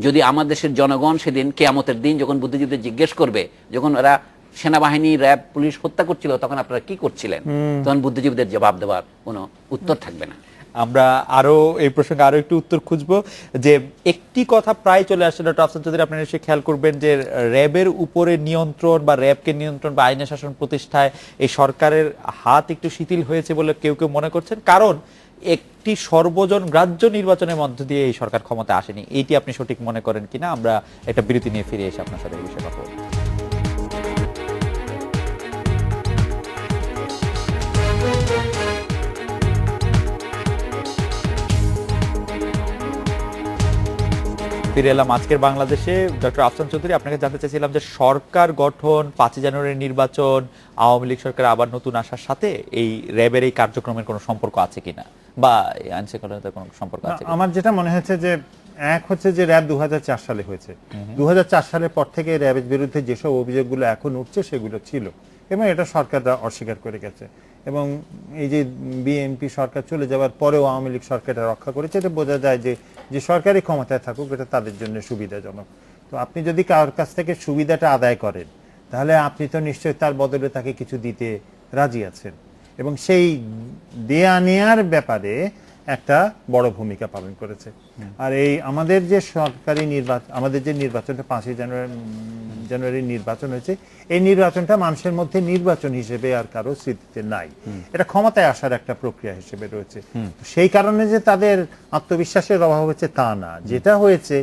যদি আমার দেশের জনগণ সেদিন কিয়ামতের দিন যখন বুদ্ধিজীবীদের জিজ্ঞেস করবে, যখন ওরা সেনাবাহিনী র্যাব পুলিশ হত্যা করছিল তখন আপনারা কি করছিলেন, তখন বুদ্ধিজীবীদের জবাব দেওয়ার কোনো উত্তর থাকবে না। আমরা আরো এই প্রসঙ্গে আরো একটু উত্তর খুঁজবো, যে একটি কথা প্রায় চলে আসছে ডক্টর আফসার চৌধুরী, আপনারা নিশ্চয়ই খেয়াল করবেন যে র্যাবের উপরে নিয়ন্ত্রণ বা র্যাবকে নিয়ন্ত্রণ বা আইনের শাসন প্রতিষ্ঠায় এই সরকারের হাত একটু শিথিল হয়েছে বলে কেউ কেউ মনে করছেন, কারণ একটি সর্বজন গ্রাহ্য নির্বাচনের মধ্য দিয়ে এই সরকার ক্ষমতা আসেনি। এইটি আপনি সঠিক মনে করেন কিনা? আমরা একটা বিরতি নিয়ে ফিরে এসে আপনার সাথে এই বিষয়ে কথা বলবো। ফিরে এলাম আজকের বাংলাদেশে। ডক্টর আফসান চৌধুরী, আপনাকে জানতে চাইছিলাম যে সরকার গঠন, 5 জানুয়ারির নির্বাচন, আওয়ামী লীগ সরকার আবার নতুন আসার সাথে এই র্যাবের এই কার্যক্রমের কোনো সম্পর্ক আছে কিনা বা আইন শৃঙ্খলার কোনো সম্পর্ক আছে কিনা? আমার যেটা মনে হচ্ছে যে এক হচ্ছে যে র্যাব 2004 সালে হয়েছে, 2004 সালের পর থেকে র্যাবের বিরুদ্ধে যেসব অভিযোগগুলো এখন উঠছে সেগুলো ছিল এবং এটা সরকাররা অস্বীকার করে গেছে। এবং এই যে বিএনপি সরকার চলে যাওয়ার পরেও আওয়ামী লীগ সরকারটা রক্ষা করেছে, এটা বোঝা যায় যে সরকারি ক্ষমতায় থাকুক এটা তাদের জন্য সুবিধাজনক। তো আপনি যদি কারোর কাছ থেকে সুবিধাটা আদায় করেন তাহলে আপনি তো নিশ্চয়ই তার বদলে তাকে কিছু দিতে রাজি আছেন, এবং সেই দেয়া নেয়ার ব্যাপারে একটা বড় ভূমিকা পালন করেছে। আর এই আমাদের যে সরকারি নির্বাচন, আমাদের যে নির্বাচনটা 5 জানুয়ারি নির্বাচন হয়েছে, এই নির্বাচনটা মানুষের মধ্যে নির্বাচন হিসেবে আর কারো স্মৃতিতে নাই, এটা ক্ষমতায় আসার একটা প্রক্রিয়া হিসেবে রয়েছে। সেই কারণে যে তাদের আত্মবিশ্বাসের অভাব হচ্ছে তা না, যেটা হয়েছে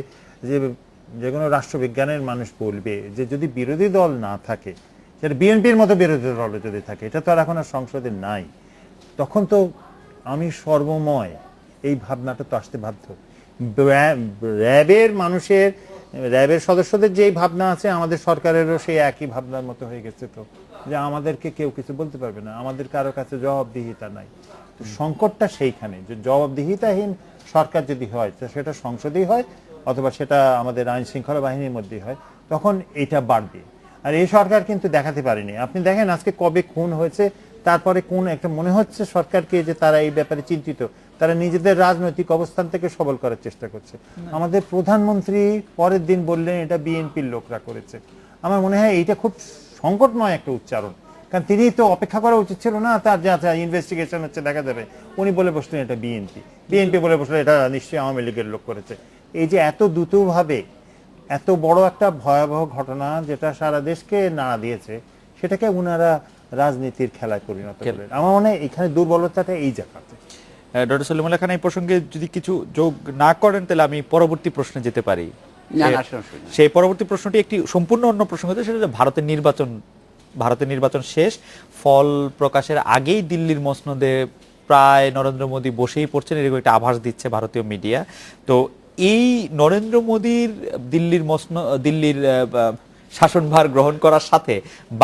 যে কোনো রাষ্ট্রবিজ্ঞানের মানুষ বলবে যে যদি বিরোধী দল না থাকে, সেটা বিএনপির মতো বিরোধী দল যদি থাকে, এটা তো আর এখন আর সংসদে নাই, তখন তো আমি সর্বময় এই ভাবনাটা তো আসতে বাধ্য। র্যাবের সদস্যদের যেই ভাবনা আছে আমাদের সরকারেরও সেই একই ভাবনার মতো হয়ে গেছে, তো যে আমাদেরকে কেউ কিছু বলতে পারবে না, আমাদের কারো কাছে জবাবদিহিতা নাই। তো সংকটটা সেইখানে যে জবাবদিহিতাহীন সরকার যদি হয় সেটা সংসদেই হয় অথবা সেটা আমাদের আইন শৃঙ্খলা বাহিনীর মধ্যেই হয়, তখন এটা বাড়বে। আর এই সরকার কিন্তু দেখাতে পারেনি। আপনি দেখেন আজকে কবে খুন হয়েছে, তারপরে কোন একটা মনে হচ্ছে সরকারকে যে তারা এই ব্যাপারে চিন্তিত, তারা নিজেদের রাজনৈতিক অবস্থান থেকে সবল করার চেষ্টা করছে। আমাদের প্রধানমন্ত্রী পরের দিন বললেন এটা বিএনপির লোকরা করেছে। আমার মনে হয় এইটা খুব সংকটময় একটা উচ্চারণ, কারণ তিনি তো অপেক্ষা করা উচিত ছিল না তার যা ইনভেস্টিগেশন হচ্ছে দেখা যাবে, উনি বলে বসলেন এটা বিএনপি বলে বসলেন এটা নিশ্চয়ই আওয়ামী লীগের লোক করেছে। এই যে এত দ্রুতভাবে এত বড় একটা ভয়াবহ ঘটনা যেটা সারা দেশকে নাড়া দিয়েছে, সেটাকে উনারা রাজনীতির খেলায় পরিণত করলেন। আমার মনে হয় এখানে দুর্বলতাটা এই জায়গাতে। ডক্টর সলিমুল্লাহ খান, এই প্রসঙ্গে যদি কিছু যোগ না করেন তাহলে আমি পরবর্তী প্রশ্নে যেতে পারি। সেই পরবর্তী প্রশ্নটি একটি সম্পূর্ণ অন্য প্রসঙ্গ, সেটা হচ্ছে ভারতের নির্বাচন শেষ, ফল প্রকাশের আগেই দিল্লির মসনদে প্রায় নরেন্দ্র মোদী বসেই পড়ছেন, এরকম একটা আভাস দিচ্ছে ভারতীয় মিডিয়া। তো এই নরেন্দ্র মোদীর দিল্লির শাসনভার গ্রহণ করার সাথে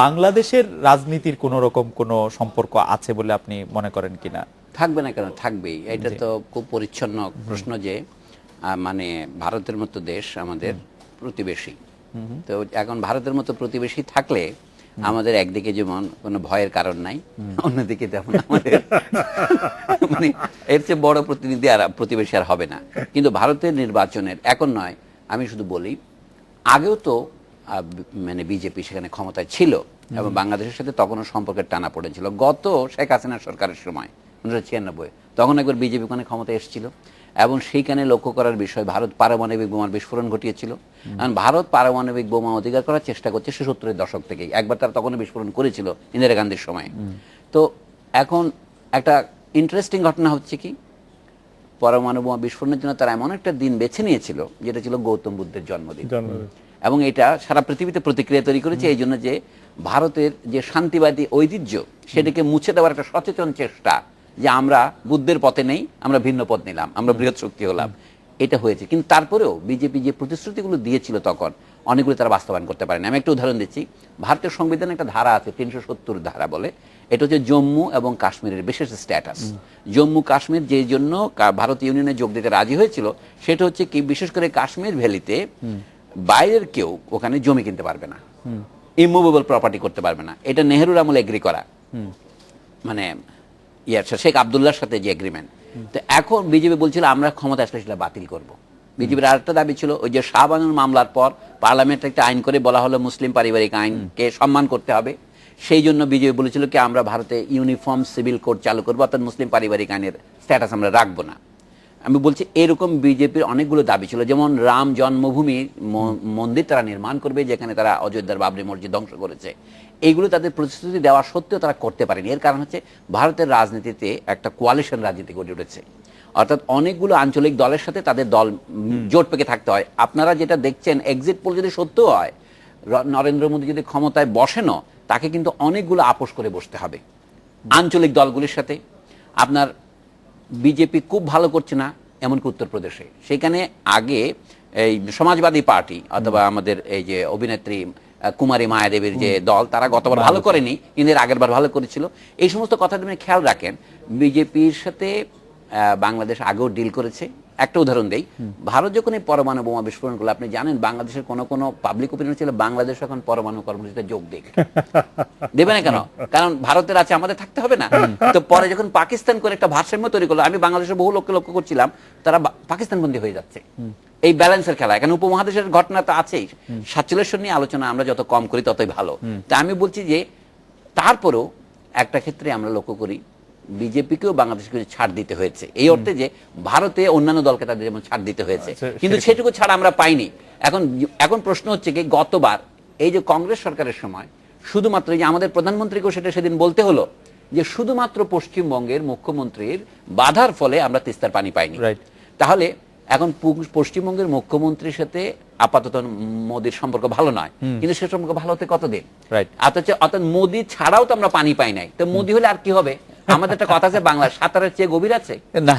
বাংলাদেশের রাজনীতির কোন রকম কোন সম্পর্ক আছে বলে আপনি মনে করেন কিনা? থাকবে না কেন, থাকবেই। এটা তো খুব পরিচ্ছন্ন প্রশ্ন যে মানে ভারতের মতো দেশ আমাদের প্রতিবেশী, তো এখন ভারতের মতো প্রতিবেশী থাকলে আমাদের একদিকে যেমন কোনো ভয়ের কারণ নাই, অন্যদিকে তেমন আমাদের মানে এর চেয়ে বড় প্রতিবেশী আর হবে না। কিন্তু ভারতের নির্বাচনের এখন নয়, আমি শুধু বলি আগেও তো মানে বিজেপি সেখানে ক্ষমতায় ছিল এবং বাংলাদেশের সাথে তখনও সম্পর্কের টানা পড়েছিল। গত শেখ হাসিনা সরকারের সময় 1996 তখন একবার বিজেপি ওখানে ক্ষমতায় এসেছিল এবং সেইখানে লক্ষ্য করার বিষয় ভারত পারমাণবিক বোমার বিস্ফোরণ ঘটিয়েছিল। কারণ ভারত পারমাণবিক বোমা অধিকার করার চেষ্টা করছে 70-এর দশক থেকেই, একবার তারা তখনও বিস্ফোরণ করেছিল ইন্দিরা গান্ধীর সময়। তো এখন একটা ইন্টারেস্টিং ঘটনা হচ্ছে কি, পরমাণু বোমা বিস্ফোরণের জন্য তারা এমন একটা দিন বেছে নিয়েছিল যেটা ছিল গৌতম বুদ্ধের জন্মদিন, এবং এটা সারা পৃথিবীতে প্রতিক্রিয়া তৈরি করেছে এই জন্য যে ভারতের যে শান্তিবাদী ঐতিহ্য সেটাকে মুছে দেওয়ার একটা সচেতন চেষ্টা যে আমরা বুদ্ধের পথে নেই, আমরা ভিন্ন পথ নিলাম, আমরা বৃহৎ শক্তি হলাম, এটা হয়েছে। কিন্তু তারপরেও বিজেপি যে প্রতিশ্রুতিগুলো দিয়েছিল তখন অনেকগুলো তারা বাস্তবায়ন করতে পারেনি। আমি একটা উদাহরণ দিচ্ছি, ভারতের সংবিধানে একটা ধারা আছে 370 ধারা বলে, এটা হচ্ছে জম্মু এবং কাশ্মীরের বিশেষ স্ট্যাটাস। জম্মু কাশ্মীর যে জন্য ভারত ইউনিয়নে যোগ দিতে রাজি হয়েছিল সেটা হচ্ছে কি, বিশেষ করে কাশ্মীর ভ্যালিতে বাইরের কেউ ওখানে জমি কিনতে পারবে না, ইমুভেবল প্রপার্টি করতে পারবে না। এটা নেহেরুর আমলে এগ্রি করা, মানে শেখ আবদুল্লাহর সাথে যে এগ্রিমেন্ট। তো এখন বিজেপি বলছিল আমরা ক্ষমতা আসলে সেটা বাতিল করব। বিজেপির আরেকটা দাবি ছিল ওই যে শাহবানুর মামলার পর পার্লামেন্টে একটা আইন করে বলা হলো মুসলিম পারিবারিক আইনকে সম্মান করতে হবে, সেই জন্য বিজেপি বলেছিল কি আমরা ভারতে ইউনিফর্ম সিভিল কোড চালু করবো, অর্থাৎ মুসলিম পারিবারিক আইনের স্ট্যাটাস আমরা রাখবো না। আমি বলছি এরকম বিজেপির অনেকগুলো দাবি ছিল, যেমন রাম জন্মভূমি মন্দির তারা নির্মাণ করবে যেখানে তারা অযোধ্যার বাবরি মসজিদ ধ্বংস করেছে। এইগুলো তাদের প্রতিশ্রুতি দেওয়া সত্ত্বেও তারা করতে পারেনি। এর কারণ হচ্ছে ভারতের রাজনীতিতে একটা কোয়ালিশন রাজনীতি গড়ে উঠেছে, অর্থাৎ অনেকগুলো আঞ্চলিক দলের সাথে তাদের দল জোট পেকে থাকতে হয়। আপনারা যেটা দেখছেন এক্সিট পোল যদি সত্য হয়, নরেন্দ্র মোদী যদি ক্ষমতায় বসেনও তাকে কিন্তু অনেকগুলো আপোষ করে বসতে হবে আঞ্চলিক দলগুলির সাথে। আপনার বিজেপি খুব ভালো করছে না এমনকি উত্তরপ্রদেশে, সেখানে আগে এই সমাজবাদী পার্টি অথবা আমাদের এই যে অভিনেত্রী কুমারী মায়াদেবীর যে দল, তারা গতবার ভালো করেনি কিন্তু এর আগের বার ভালো করেছিল। এই সমস্ত কথা আপনি খেয়াল রাখেন, বিজেপির সাথে বাংলাদেশ আগেও ডিল করেছে। একটা উদাহরণ দেই, ভারত যখন এই পরমাণু বোমা বিস্ফোরণ করলো, আপনি জানেন বাংলাদেশের কোনো পাবলিক ওপিনিয়ন ছিল বাংলাদেশ এখন পরমাণু কর্মসূচিতে যোগ দেবে না। কেন? কারণ ভারতের আছে, আমাদের থাকতে হবে না। তো পরে যখন পাকিস্তান করে একটা ভারসাম্য তৈরি করলো, আমি বাংলাদেশের বহু লোককে লক্ষ্য করছিলাম তারা পাকিস্তান বন্দী হয়ে যাচ্ছে। এই ব্যালেন্সের খেলা, এখানে উপমহাদেশের ঘটনা তো আছেই, সার্কুলেশন নিয়ে আলোচনা আমরা যত কম করি ততই ভালো। তা আমি বলছি যে তারপরেও একটা ক্ষেত্রে আমরা লক্ষ্য করি বিজেপিকেও বাংলাদেশকে ছাড় দিতে হয়েছে, এই অর্থে যে ভারতে অন্যান্য দলকে তাদের যেমন ছাড় দিতে হয়েছে, কিন্তু সেটুকু ছাড় আমরা পাইনি। এখন প্রশ্ন হচ্ছে কি, গতবার এই যে কংগ্রেস সরকারের সময় শুধুমাত্র যে আমাদের প্রধানমন্ত্রীকেও সেটা সেদিন বলতে হলো যে শুধুমাত্র পশ্চিমবঙ্গের মুখ্যমন্ত্রীর বাধার ফলে আমরা তিস্তার পানি পাইনি। তাহলে এখন পশ্চিমবঙ্গের মুখ্যমন্ত্রীর সাথে আপাতত মোদির সম্পর্ক ভালো নয়, কিন্তু সে সম্পর্ক ভালো হতে কতদিন? অর্থাৎ মোদি ছাড়াও তো আমরা পানি পাই নাই, তো মোদি হলে আর কি হবে? আমাদের একটা কথা আছে, বাংলা সাঁতারের চেয়ে গভীর আছে না।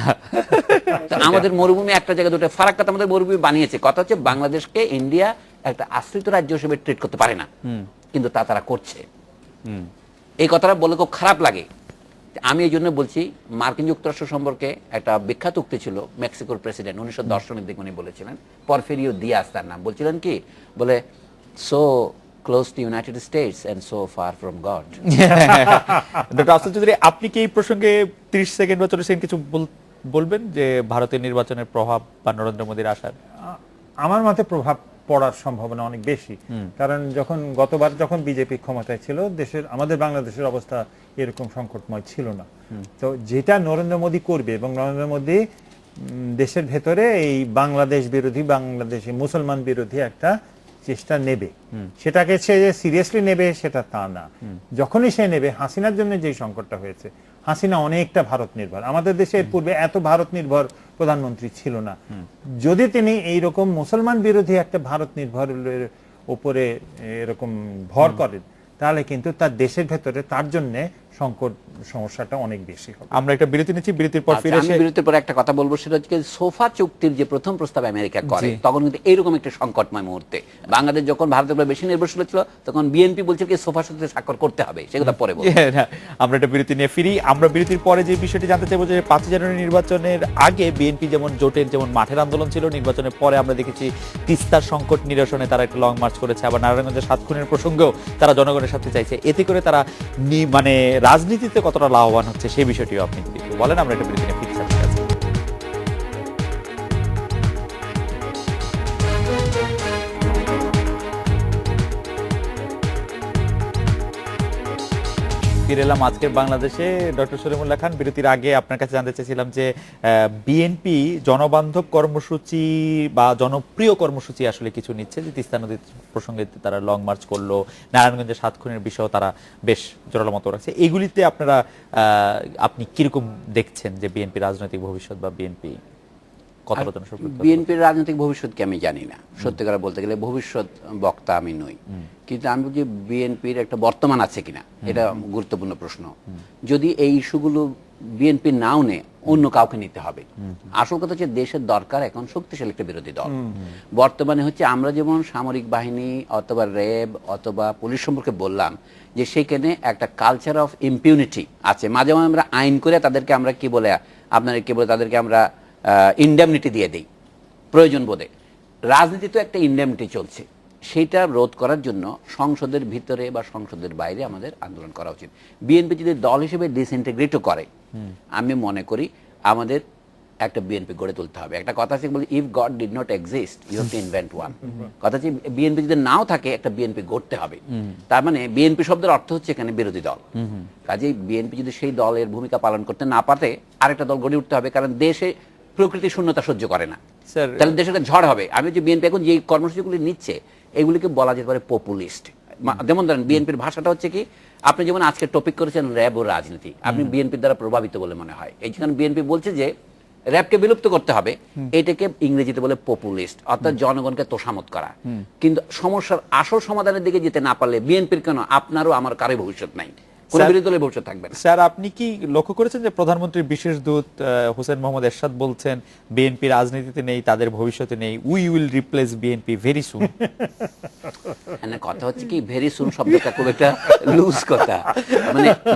আমাদের মরুভূমি একটা জায়গায় দুটো ফারাক্কাত আমাদের মরুভূমি বানিয়েছে। কথা হচ্ছে বাংলাদেশকে ইন্ডিয়া একটা আশ্রিত রাজ্য হিসেবে ট্রিট করতে পারে না, কিন্তু তা তারা করছে। এই কথাটা বলে খুব খারাপ লাগে। আমি এই জন্য বলছি, মার্কিন যুক্তরাষ্ট্র সম্পর্কে একটা বিখ্যাত উক্তি ছিল মেক্সিকোর প্রেসিডেন্ট 1910 সনের দিকে উনি বলেছিলেন, পরফিরিও দিয়াস তার নাম, বলছিলেন কি, বলে so close to United States and so far from God. Doctor Afsar Chowdhury, আপনি কি এই প্রসঙ্গে 30 সেকেন্ড বা 40 সেকেন্ড কিছু বলবেন যে ভারতের নির্বাচনের প্রভাব বা নরেন্দ্র মোদীর আশার? আমার মতে প্রভাব পড়ার সম্ভাবনা অনেক বেশি, কারণ গতবার যখন বিজেপি ক্ষমতায় ছিল আমাদের বাংলাদেশের অবস্থা এরকম সংকটময় ছিল না। তো যেটা নরেন্দ্র মোদী করবে, এবং নরেন্দ্র মোদী দেশের ভেতরে এই বাংলাদেশ বিরোধী, বাংলাদেশি মুসলমান বিরোধী একটা চেষ্টা নেবে, সেটাকে সে যে সিরিয়াসলি নেবে সেটা তা না। যখনই সে নেবে, হাসিনার জন্য যে সংকটটা হয়েছে, হাসিনা অনেকটা ভারত নির্ভর, আমাদের দেশের পূর্বে এত ভারত নির্ভর প্রধানমন্ত্রী ছিল না। যদি তিনি এইরকম মুসলমান বিরোধী একটা ভারত নির্ভরের উপরে এরকম ভর করেন, তাহলে কিন্তু তার দেশের ভেতরে তার জন্য সংকট সমস্যাটা অনেক বেশি হবে। আমরা একটা বিরতি নিচ্ছি, বিরতির পর ফিরে এসে বিরতির পর একটা কথা বলবো, সেটা হচ্ছে সোফা চুক্তির যে প্রথম প্রস্তাব আমেরিকা করে, তখন কিন্তু এইরকম একটা সংকটময় মুহূর্তে বাংলাদেশ যখন ভারতের উপর বেশি নির্ভরশীল ছিল, তখন বিএনপি বলছিল কি সোফার সাথে স্বাক্ষর করতে হবে, সেটা পরে বলবো। আমরা একটা বিরতি নিয়ে ফিরি। আমরা বিরতির পরে যে বিষয়টি জানতে চাইবো যে 5 জানুয়ারি নির্বাচনের আগে বিএনপি যেমন জোটের যেমন মাঠের আন্দোলন ছিল, নির্বাচনের পরে আমরা দেখেছি তিস্তার সংকট নিরসনে তারা একটা লং মার্চ করেছে, আবার নারায়ণগঞ্জের 7 খুনের প্রসঙ্গেও তারা জনগণের সাথে চাইছে। এতে করে তারা মানে রাজনীতিতে কতটা লাভবান হচ্ছে সেই বিষয়টিও আপনি একটু বলেন। আমরা একটা বিরতি নিয়ে ফিরছি। ফিরে এলাম আজকের বাংলাদেশে। ডক্টর সলিমুল্লাহ খান, বিরতির আগে আপনার কাছে জানতে চেয়েছিলাম যে বিএনপি জনবান্ধব কর্মসূচি বা জনপ্রিয় কর্মসূচি আসলে কিছু নিচ্ছে, যে তিস্তা নদী প্রসঙ্গে তারা লং মার্চ করলো, নারায়ণগঞ্জের 7 খুনের বিষয় তারা বেশ জোরালো মতো রাখছে। এগুলিতে আপনি কিরকম দেখছেন যে বিএনপি রাজনৈতিক ভবিষ্যৎ বা বিএনপি কতটা জনসম্পৃক্ত? বিএনপির রাজনৈতিক ভবিষ্যৎকে আমি জানি না, সত্যি করে বলতে গেলে ভবিষ্যৎ বক্তা আমি নই, কিন্তু আমি বলছি বিএনপির একটা বর্তমান আছে কিনা এটা গুরুত্বপূর্ণ প্রশ্ন। যদি এই ইস্যুগুলো বিএনপি নাও নেয়, অন্য কাউকে নিতে হবে। আসল কথা হচ্ছে দেশের দরকার এখন শক্তিশালী একটা বিরোধী দল। বর্তমানে হচ্ছে আমরা যেমন সামরিক বাহিনী অথবা র্যাব অথবা পুলিশ সম্পর্কে বললাম যে সেখানে একটা কালচার অফ ইম্পিউনিটি আছে। মাঝে মাঝে আমরা আইন করে তাদেরকে আমরা কি বলে তাদেরকে আমরা ইন্ডেমনিটি দিয়ে দেই প্রয়োজন বোধে। রাজনীতি তো একটা ইন্ডেমনিটি চলছে, সেটা রোধ করার জন্য সংসদের ভিতরে বা সংসদের বাইরে আমাদের আন্দোলন করা উচিত। বিএনপি যদি দল হিসেবে ডিসইন্টিগ্রেটও করে, আমি মনে করি আমাদের একটা বিএনপি গড়ে তুলতে হবে। একটা কথা আছে বলি, if God did not exist you have to invent one. কথা হচ্ছে বিএনপি যদি নাও থাকে, একটা বিএনপি গড়তে হবে। তার মানে বিএনপি শব্দের অর্থ হচ্ছে এখানে বিরোধী দল। কাজেই বিএনপি যদি সেই দলের ভূমিকা পালন করতে না পারে, আরেকটা দল গড়ে উঠতে হবে, কারণ দেশে প্রকৃতি শূন্যতা সহ্য করে না, তাহলে দেশে একটা ঝড় হবে। আমি যে বিএনপি এখন যে কর্মসূচিগুলি নিচ্ছে, এগুলিকে বলা যেতে পারে পপুলিস্ট। যেমন ধরেন বিএনপির ভাষাটা হচ্ছে কি, আপনি যেমন আজকে টপিক করেছেন র্যাব ও রাজনীতি, আপনি বিএনপির দ্বারা প্রভাবিত বলে মনে হয়। এই যেখানে বিএনপি বলছে যে র্যাবকে বিলুপ্ত করতে হবে, এটাকে ইংরেজিতে বলে পপুলিস্ট, অর্থাৎ জনগণকে তোষামত করা। কিন্তু সমস্যার আসল সমাধানের দিকে যেতে না পারলে বিএনপির কেন, আপনারও আমার কারো ভবিষ্যৎ নাই, কোন বিরোধী দলের ভবিষ্যৎ থাকবে না। স্যার, আপনি কি লক্ষ্য করেছেন যে প্রধানমন্ত্রীর বিশেষ দূত হোসেন মোহাম্মদ এরশাদ বলছেন বিএনপি রাজনীতিতে নেই, তাদের ভবিষ্যতে নেই, we will replace BNP very soon? কথা হচ্ছে কি, ভেরি সুন শব্দটা খুব একটা লুজ কথা,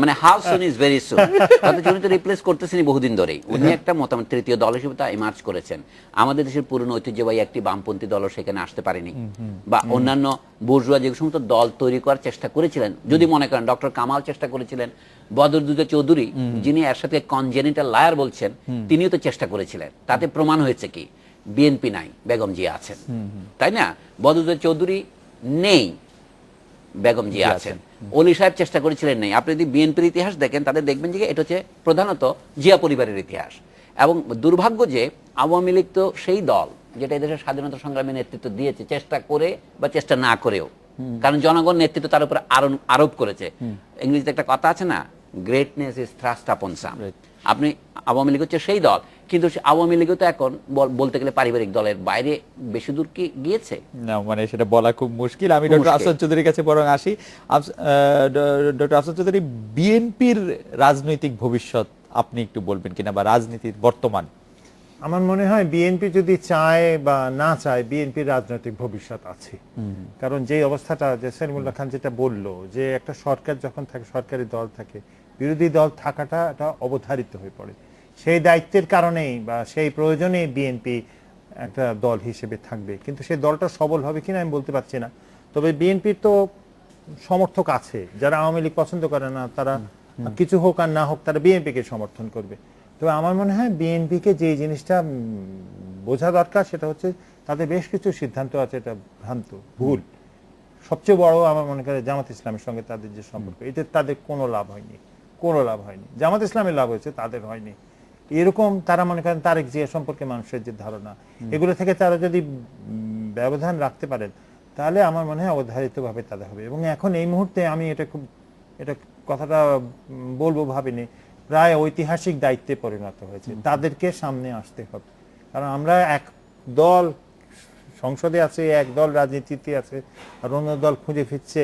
মানে how soon is very soon. উনি তো রিপ্লেস করতেছেন বহুদিন ধরেই। উনি একটা মতামত তৃতীয় দল হিসেবে তা ইমার্জ করেছেন। আমাদের দেশের পুরনো ঐতিহ্যবাহী একটি বামপন্থী দলও সেখানে আসতে পারেনি, বা অন্যান্য বুর্জোয়া যে সমস্ত দল তৈরি করার চেষ্টা করেছিলেন, যদি মনে করেন ডক্টর কামাল চেষ্টা করেছিলেন, বদরুদ্দোজা চৌধুরী যিনি এর সাথে কনজেনিটাল লায়ার বলছেন, তিনিও তো চেষ্টা করেছিলেন। তাতে প্রমাণ হয়েছে কি, বিএনপি নাই, বেগম জিয়া আছেন, তাই না? বদরুদ্দোজা চৌধুরী নেই, বেগম জিয়া আছেন। ওলি সাহেব চেষ্টা করেছিলেন, নেই। আপনি যদি বিএনপির ইতিহাস দেখেন, তাদের দেখবেন যে এটা হচ্ছে প্রধানত জিয়া পরিবারের ইতিহাস। এবং দুর্ভাগ্য যে আওয়ামী লীগ তো সেই দল যেটা এদেশের স্বাধীনতা সংগ্রামে নেতৃত্ব দিয়েছে, চেষ্টা করে বা চেষ্টা না করেও, কারণ জনগণ নেতৃত্ব তার উপর আরোপ করেছে। ইংরেজিতে একটা কথা আছে না, গ্রেটনেস ইজ থ্রাস্ট আপন সাম। আপনি আওয়ামী লীগ হচ্ছে সেই দল, কিন্তু আওয়ামী লীগও তো এখন বলতে গেলে পারিবারিক দলের বাইরে বেশি দূর কি গিয়েছে না, মানে সেটা বলা খুব মুশকিল। আমি ডক্টর আফসার চৌধুরীর কাছে বরং আসি। ডক্টর আফসার চৌধুরী, বিএনপির রাজনৈতিক ভবিষ্যৎ আপনি একটু বলবেন কিনা, বা রাজনীতির বর্তমান? আমার মনে হয় বিএনপি যদি চায় বা না চায়, বিএনপির রাজনৈতিক ভবিষ্যৎ আছে। কারণ যে অবস্থাটা যে সলিমুল্লাহ খান যেটা বললো, যে একটা সরকার যখন থাকে, সরকারি দল থাকে, বিরোধী দল থাকাটা এটা অবধারিত হয়ে পড়ে। সেই দায়িত্বের কারণেই বা সেই প্রয়োজনেই বিএনপি একটা দল হিসেবে থাকবে, কিন্তু সেই দলটা সবল হবে কিনা আমি বলতে পারছি না। তবে বিএনপির তো সমর্থক আছে, যারা আওয়ামী লীগ পছন্দ করে না, তারা কিছু হোক আর না হোক তারা বিএনপিকে সমর্থন করবে। তবে আমার মনে হয় বিএনপিকে যে জিনিসটা বোঝা দরকার, সেটা হচ্ছে তাদের বেশ কিছু সিদ্ধান্ত আছে, এটা ভ্রান্ত, ভুল। সবচেয়ে বড় আমার মনে করে জামাত ইসলামের সঙ্গে তাদের যে সম্পর্ক, এতে তাদের কোনো লাভ হয়নি। জামাত ইসলামের লাভ হয়েছে, তাদের হয়নি। এরকম তারা মনে করেন তারেক জিয়া সম্পর্কে মানুষের যে ধারণা, এগুলো থেকে তারা যদি ব্যবধান রাখতে পারেন, তাহলে আমার মনে হয় অবধারিতভাবে তাদের হবে। এবং এখন এই মুহূর্তে আমি এটা কথাটা বলবো ভাবিনি, প্রায় ঐতিহাসিক দায়িত্বে পরিণত হয়েছে, তাদেরকে সামনে আসতে হবে। কারণ আমরা এক দল সংসদে আছে, এক দল রাজনীতিতে আছে, আর অন্য দল খুঁজে ফিরছে,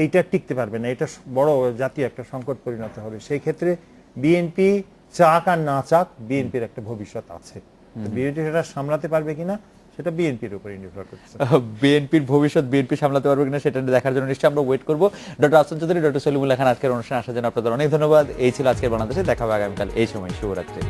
এইটা টিকতে পারবে না। এটা বড় জাতীয় একটা সংকট পরিণত হবে। সেই ক্ষেত্রে বিএনপি চাক আর না চাক, বিএনপির একটা ভবিষ্যৎ আছে। বিএনপি সেটা সামলাতে পারবে কিনা, সেটা বিএনপির উপরে নির্ভর করছে। বিএনপির ভবিষ্যৎ বিএনপি সামলাতে পারবে কিনা সেটা দেখার জন্য নিশ্চয়ই আমরা ওয়েট করবো। ডক্টর আফসার চৌধুরী, ডক্টর সলিমুল্লাহ খান, আজকের অনুষ্ঠানে আসার জন্য আপনাদের অনেক ধন্যবাদ। এই ছিল আজকের বাংলাদেশে, দেখা হবে আগামীকাল এই সময়। শুভরাত্রি।